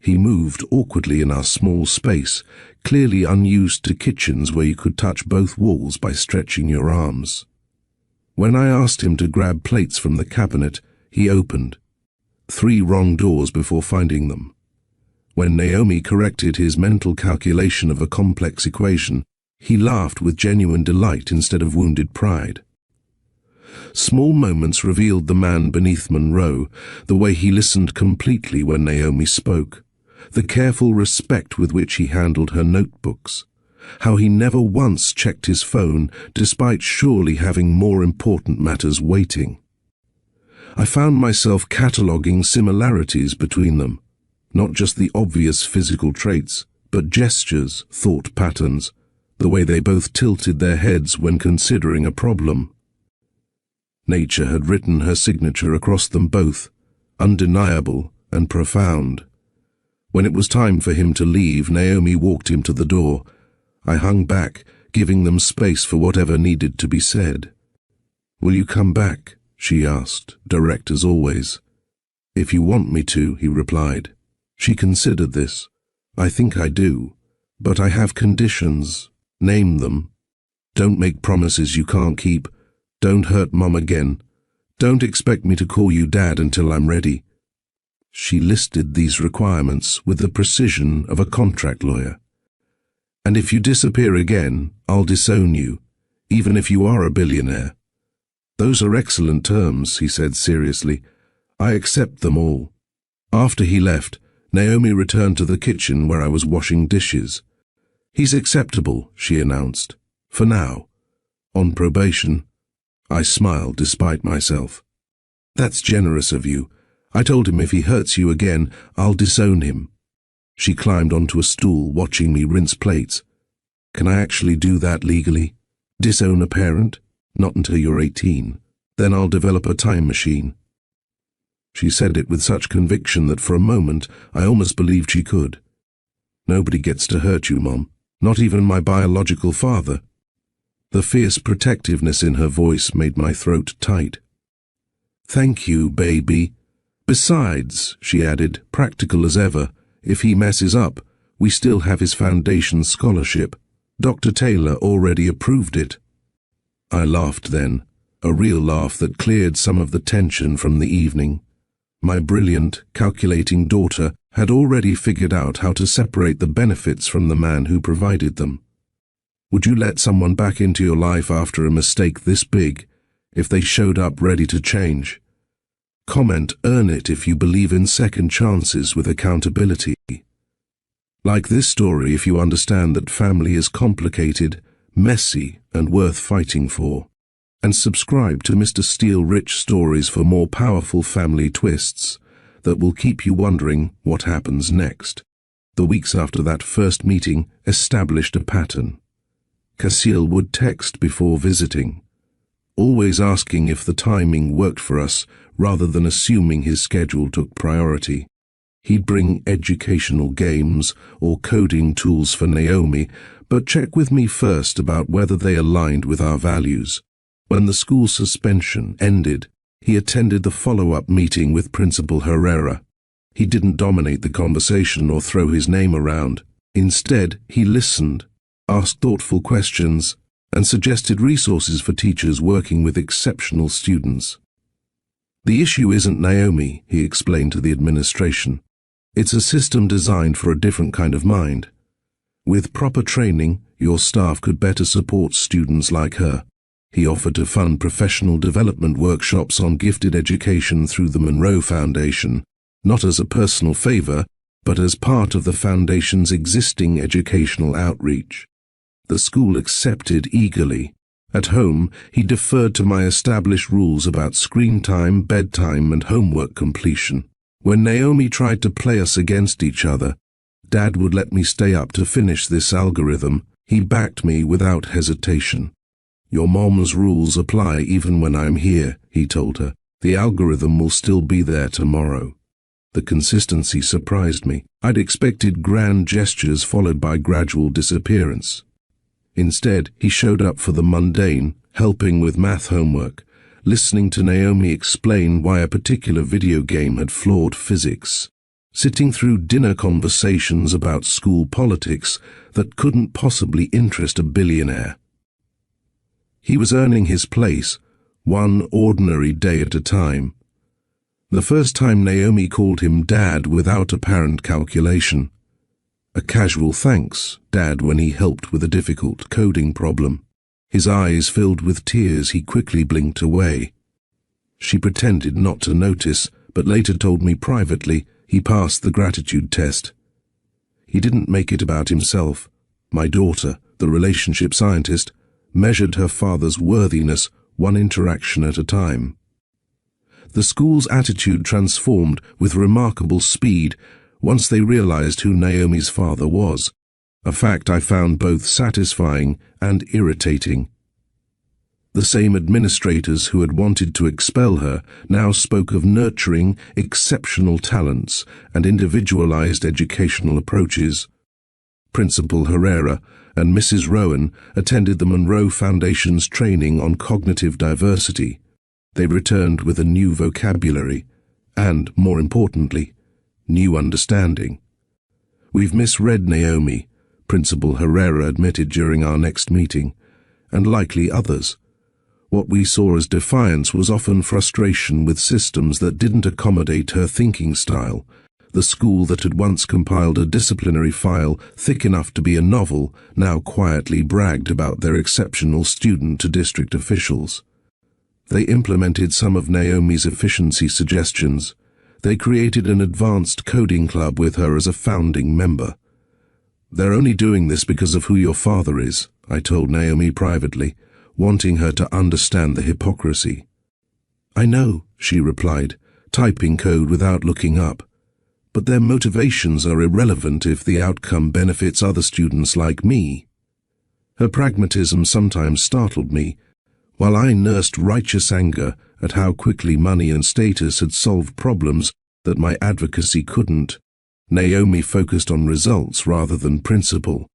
He moved awkwardly in our small space, clearly unused to kitchens where you could touch both walls by stretching your arms. When I asked him to grab plates from the cabinet, he opened 3 wrong doors before finding them. When Naomi corrected his mental calculation of a complex equation, he laughed with genuine delight instead of wounded pride. Small moments revealed the man beneath Monroe, the way he listened completely when Naomi spoke, the careful respect with which he handled her notebooks, how he never once checked his phone despite surely having more important matters waiting. I found myself cataloguing similarities between them. Not just the obvious physical traits, but gestures, thought patterns, the way they both tilted their heads when considering a problem. Nature had written her signature across them both, undeniable and profound. When it was time for him to leave, Naomi walked him to the door. I hung back, giving them space for whatever needed to be said. "Will you come back?" she asked, direct as always. "If you want me to," he replied. She considered this. "I think I do, but I have conditions. Name them. Don't make promises you can't keep. Don't hurt Mom again. Don't expect me to call you Dad until I'm ready." She listed these requirements with the precision of a contract lawyer. "And if you disappear again, I'll disown you, even if you are a billionaire." "Those are excellent terms," he said seriously. "I accept them all." After he left, Naomi returned to the kitchen where I was washing dishes. "He's acceptable," she announced. "For now. On probation." I smiled despite myself. "That's generous of you. I told him if he hurts you again, I'll disown him." She climbed onto a stool, watching me rinse plates. "Can I actually do that legally? Disown a parent? Not until you're 18. Then I'll develop a time machine." She said it with such conviction that for a moment I almost believed she could. "Nobody gets to hurt you, Mom. Not even my biological father." The fierce protectiveness in her voice made my throat tight. "Thank you, baby. Besides," she added, practical as ever, "if he messes up, we still have his foundation scholarship. Dr. Taylor already approved it." I laughed then, a real laugh that cleared some of the tension from the evening. My brilliant, calculating daughter had already figured out how to separate the benefits from the man who provided them. Would you let someone back into your life after a mistake this big, if they showed up ready to change? Comment, earn it if you believe in second chances with accountability. Like this story if you understand that family is complicated, messy, and worth fighting for. And subscribe to Mr. Steele Rich Stories for more powerful family twists that will keep you wondering what happens next. The weeks after that first meeting established a pattern. Cassiel would text before visiting, always asking if the timing worked for us rather than assuming his schedule took priority. He'd bring educational games or coding tools for Naomi, but check with me first about whether they aligned with our values. When the school suspension ended, he attended the follow-up meeting with Principal Herrera. He didn't dominate the conversation or throw his name around. Instead, he listened, asked thoughtful questions, and suggested resources for teachers working with exceptional students. "The issue isn't Naomi," he explained to the administration. "It's a system designed for a different kind of mind. With proper training, your staff could better support students like her." He offered to fund professional development workshops on gifted education through the Monroe Foundation, not as a personal favor, but as part of the foundation's existing educational outreach. The school accepted eagerly. At home, he deferred to my established rules about screen time, bedtime, and homework completion. When Naomi tried to play us against each other, Dad would let me stay up to finish this algorithm, He backed me without hesitation. "Your mom's rules apply even when I'm here," he told her. "The algorithm will still be there tomorrow." The consistency surprised me. I'd expected grand gestures followed by gradual disappearance. Instead, he showed up for the mundane, helping with math homework, listening to Naomi explain why a particular video game had flawed physics, sitting through dinner conversations about school politics that couldn't possibly interest a billionaire. He was earning his place, one ordinary day at a time. The first time Naomi called him Dad without apparent calculation. A casual thanks, Dad, when he helped with a difficult coding problem. His eyes filled with tears, he quickly blinked away. She pretended not to notice, but later told me privately he passed the gratitude test. He didn't make it about himself. My daughter, the relationship scientist, measured her father's worthiness one interaction at a time. The school's attitude transformed with remarkable speed once they realized who Naomi's father was, a fact I found both satisfying and irritating. The same administrators who had wanted to expel her now spoke of nurturing exceptional talents and individualized educational approaches. Principal Herrera and Mrs. Rowan attended the Monroe Foundation's training on cognitive diversity. They returned with a new vocabulary and, more importantly, new understanding. "We've misread Naomi," Principal Herrera admitted during our next meeting, "and likely others. What we saw as defiance was often frustration with systems that didn't accommodate her thinking style. The school that had once compiled a disciplinary file thick enough to be a novel now quietly bragged about their exceptional student to district officials. They implemented some of Naomi's efficiency suggestions. They created an advanced coding club with her as a founding member. "They're only doing this because of who your father is," I told Naomi privately, wanting her to understand the hypocrisy. "I know," she replied, typing code without looking up. "But their motivations are irrelevant if the outcome benefits other students like me." Her pragmatism sometimes startled me. While I nursed righteous anger at how quickly money and status had solved problems that my advocacy couldn't, Naomi focused on results rather than principle.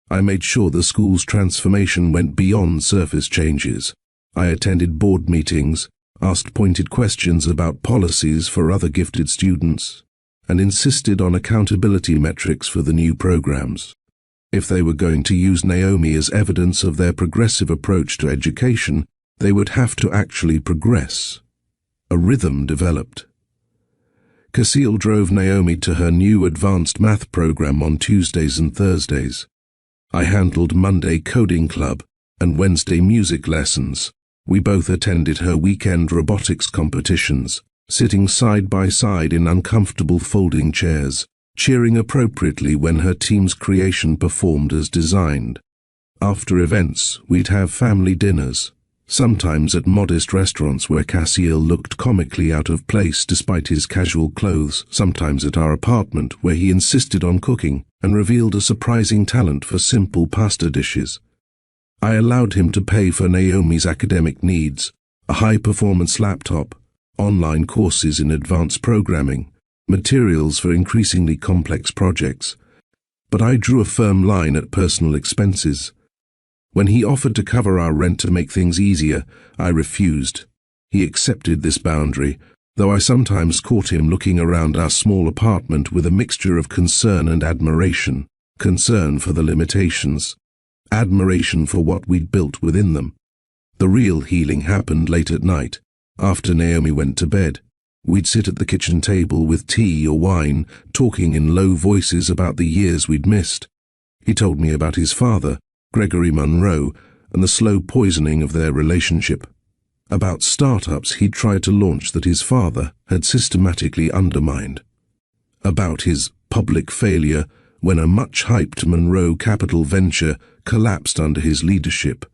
I made sure the school's transformation went beyond surface changes. I attended board meetings, asked pointed questions about policies for other gifted students, and insisted on accountability metrics for the new programs. If they were going to use Naomi as evidence of their progressive approach to education, they would have to actually progress. A rhythm developed. Cecile drove Naomi to her new advanced math program on Tuesdays and Thursdays. I handled Monday coding club and Wednesday music lessons. We both attended her weekend robotics competitions, sitting side by side in uncomfortable folding chairs, cheering appropriately when her team's creation performed as designed. After events, we'd have family dinners, sometimes at modest restaurants where Cecile looked comically out of place despite his casual clothes, sometimes at our apartment where he insisted on cooking and revealed a surprising talent for simple pasta dishes. I allowed him to pay for Naomi's academic needs, a high-performance laptop, online courses in advanced programming, materials for increasingly complex projects, but I drew a firm line at personal expenses. When he offered to cover our rent to make things easier, I refused. He accepted this boundary, though I sometimes caught him looking around our small apartment with a mixture of concern and admiration. Concern for the limitations, admiration for what we'd built within them. The real healing happened late at night, after Naomi went to bed. We'd sit at the kitchen table with tea or wine, talking in low voices about the years we'd missed. He told me about his father, Gregory Monroe, and the slow poisoning of their relationship. About startups he'd tried to launch that his father had systematically undermined. About his public failure when a much-hyped Monroe capital venture collapsed under his leadership,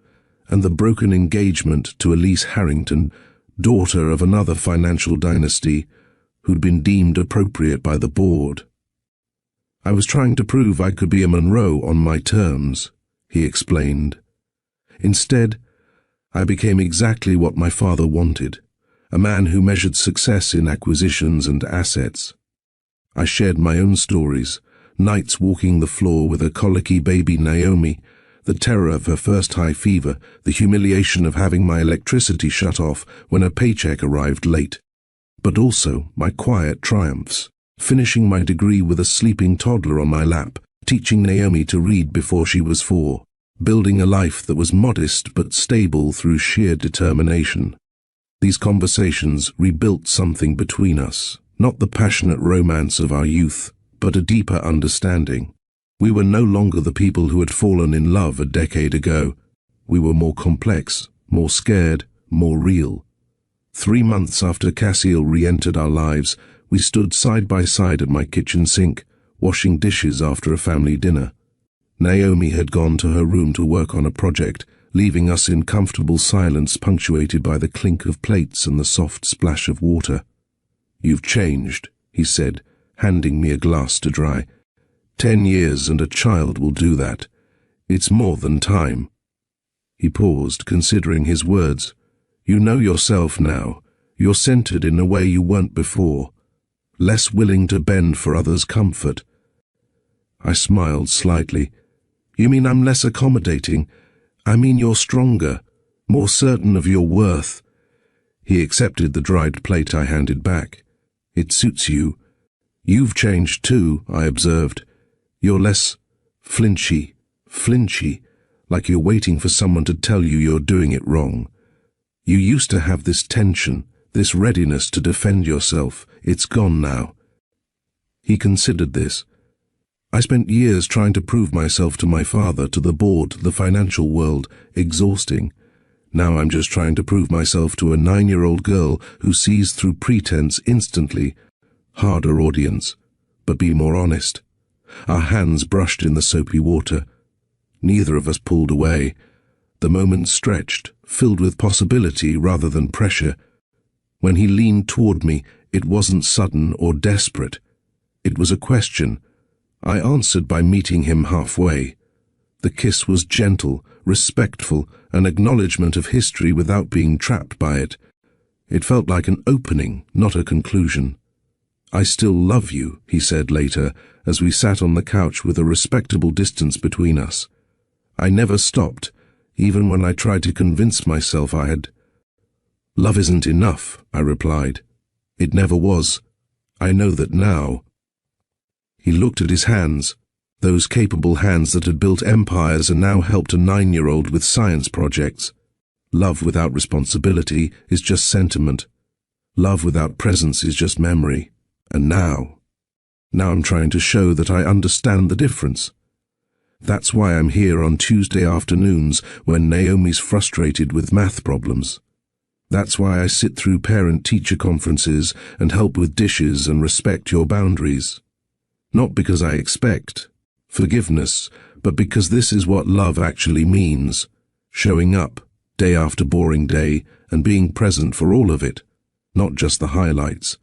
and the broken engagement to Elise Harrington, daughter of another financial dynasty, who'd been deemed appropriate by the board. I was trying to prove I could be a Monroe on my terms. he explained. Instead, I became exactly what my father wanted, a man who measured success in acquisitions and assets. I shared my own stories, nights walking the floor with a colicky baby Naomi, the terror of her first high fever, the humiliation of having my electricity shut off when a paycheck arrived late, but also my quiet triumphs, finishing my degree with a sleeping toddler on my lap, teaching Naomi to read before she was 4, building a life that was modest but stable through sheer determination. These conversations rebuilt something between us, not the passionate romance of our youth, but a deeper understanding. We were no longer the people who had fallen in love a decade ago. We were more complex, more scared, more real. 3 months after Cassiel re-entered our lives, we stood side by side at my kitchen sink, washing dishes after a family dinner. Naomi had gone to her room to work on a project, leaving us in comfortable silence punctuated by the clink of plates and the soft splash of water. "You've changed," he said, handing me a glass to dry. 10 years and a child will do that. It's more than time. He paused, considering his words. "You know yourself now. You're centered in a way you weren't before. Less willing to bend for others' comfort." I smiled slightly. "You mean I'm less accommodating? I mean you're stronger, more certain of your worth." He accepted the dried plate I handed back. "It suits you. You've changed too," I observed. "You're less flinchy, like you're waiting for someone to tell you you're doing it wrong. You used to have this tension, this readiness to defend yourself. It's gone now." He considered this. "I spent years trying to prove myself to my father, to the board, the financial world, exhausting. Now I'm just trying to prove myself to a 9-year-old girl who sees through pretense instantly. Harder audience, but be more honest." Our hands brushed in the soapy water. Neither of us pulled away. The moment stretched, filled with possibility rather than pressure. When he leaned toward me, it wasn't sudden or desperate. It was a question. I answered by meeting him halfway. The kiss was gentle, respectful, an acknowledgement of history without being trapped by it. It felt like an opening, not a conclusion. "I still love you," he said later, as we sat on the couch with a respectable distance between us. I never stopped, even when I tried to convince myself I had. "Love isn't enough," I replied. "It never was. I know that now." He looked at his hands, those capable hands that had built empires and now helped a 9-year-old with science projects. Love without responsibility is just sentiment. Love without presence is just memory. And now I'm trying to show that I understand the difference. That's why I'm here on Tuesday afternoons when Naomi's frustrated with math problems. That's why I sit through parent-teacher conferences and help with dishes and respect your boundaries. Not because I expect forgiveness, but because this is what love actually means. Showing up, day after boring day, and being present for all of it, not just the highlights.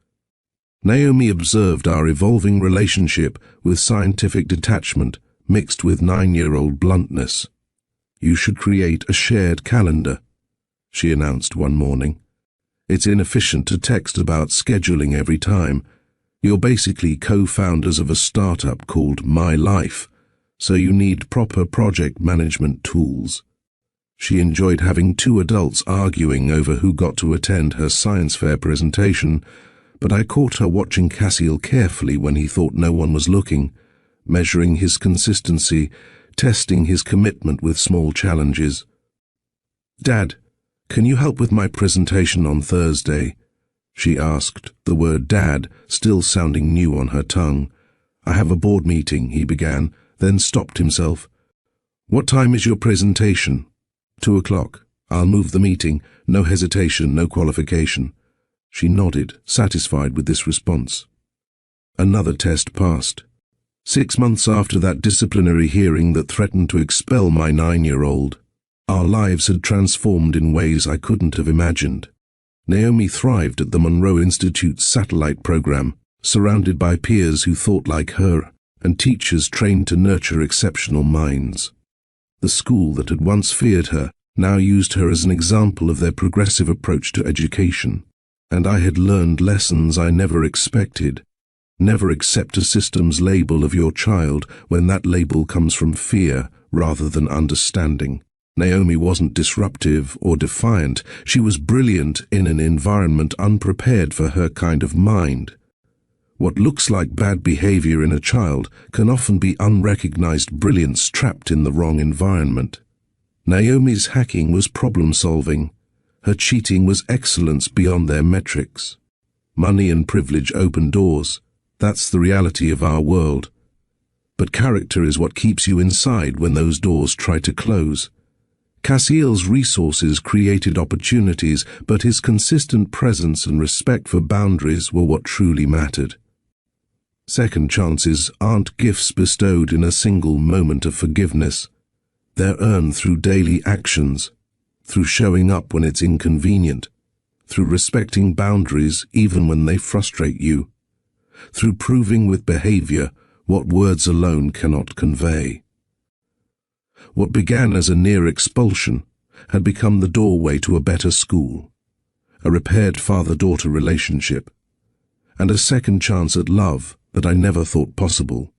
Naomi observed our evolving relationship with scientific detachment mixed with 9-year-old bluntness. "You should create a shared calendar," she announced one morning. "It's inefficient to text about scheduling every time. You're basically co-founders of a startup called My Life, so you need proper project management tools." She enjoyed having 2 adults arguing over who got to attend her science fair presentation, but I caught her watching Cassiel carefully when he thought no one was looking, measuring his consistency, testing his commitment with small challenges. "Dad, can you help with my presentation on Thursday?" she asked, the word "dad" still sounding new on her tongue. "I have a board meeting," he began, then stopped himself. "What time is your presentation?" 2 o'clock. "I'll move the meeting. No hesitation, no qualification." She nodded, satisfied with this response. Another test passed. 6 months after that disciplinary hearing that threatened to expel my 9-year-old, our lives had transformed in ways I couldn't have imagined. Naomi thrived at the Monroe Institute's satellite program, surrounded by peers who thought like her and teachers trained to nurture exceptional minds. The school that had once feared her now used her as an example of their progressive approach to education. And I had learned lessons I never expected. Never accept a system's label of your child when that label comes from fear rather than understanding. Naomi wasn't disruptive or defiant. She was brilliant in an environment unprepared for her kind of mind. What looks like bad behavior in a child can often be unrecognized brilliance trapped in the wrong environment. Naomi's hacking was problem-solving. Her cheating was excellence beyond their metrics. Money and privilege open doors. That's the reality of our world. But character is what keeps you inside when those doors try to close. Cassiel's resources created opportunities, but his consistent presence and respect for boundaries were what truly mattered. Second chances aren't gifts bestowed in a single moment of forgiveness. They're earned through daily actions, through showing up when it's inconvenient, through respecting boundaries even when they frustrate you, through proving with behavior what words alone cannot convey. What began as a near expulsion had become the doorway to a better school, a repaired father-daughter relationship, and a second chance at love that I never thought possible.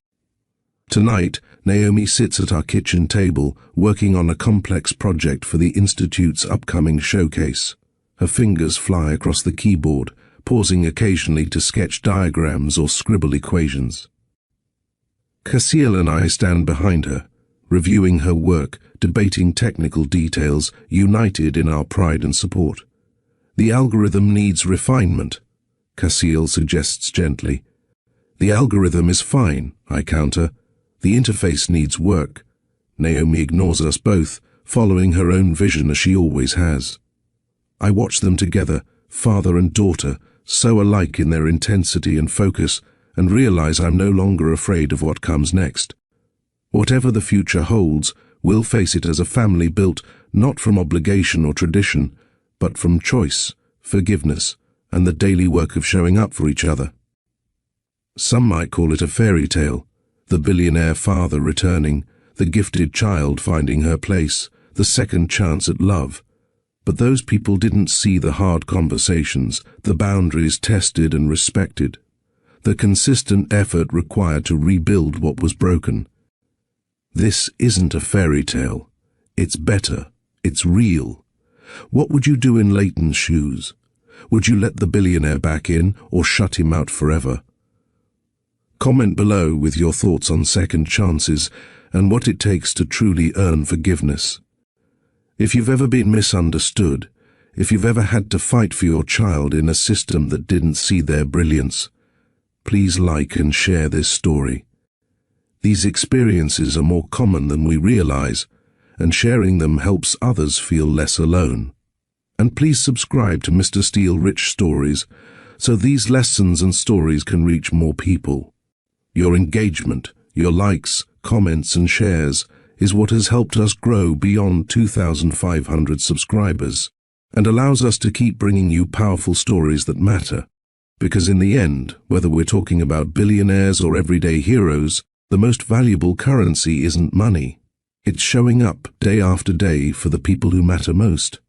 Tonight, Naomi sits at our kitchen table working on a complex project for the Institute's upcoming showcase. Her fingers fly across the keyboard, pausing occasionally to sketch diagrams or scribble equations. Cassiel and I stand behind her, reviewing her work, debating technical details, united in our pride and support. The algorithm needs refinement, Cassiel suggests gently. The algorithm is fine, I counter. The interface needs work. Naomi ignores us both, following her own vision as she always has. I watch them together, father and daughter, so alike in their intensity and focus, and realize I'm no longer afraid of what comes next. Whatever the future holds, we'll face it as a family built not from obligation or tradition, but from choice, forgiveness, and the daily work of showing up for each other. Some might call it a fairy tale, the billionaire father returning, the gifted child finding her place, the second chance at love. But those people didn't see the hard conversations, the boundaries tested and respected, the consistent effort required to rebuild what was broken. This isn't a fairy tale. It's better. It's real. What would you do in Leighton's shoes? Would you let the billionaire back in or shut him out forever? Comment below with your thoughts on second chances and what it takes to truly earn forgiveness. If you've ever been misunderstood, if you've ever had to fight for your child in a system that didn't see their brilliance, please like and share this story. These experiences are more common than we realize, and sharing them helps others feel less alone. And please subscribe to Mr. Steele Rich Stories so these lessons and stories can reach more people. Your engagement, your likes, comments and shares is what has helped us grow beyond 2,500 subscribers and allows us to keep bringing you powerful stories that matter. Because in the end, whether we're talking about billionaires or everyday heroes, the most valuable currency isn't money. It's showing up day after day for the people who matter most.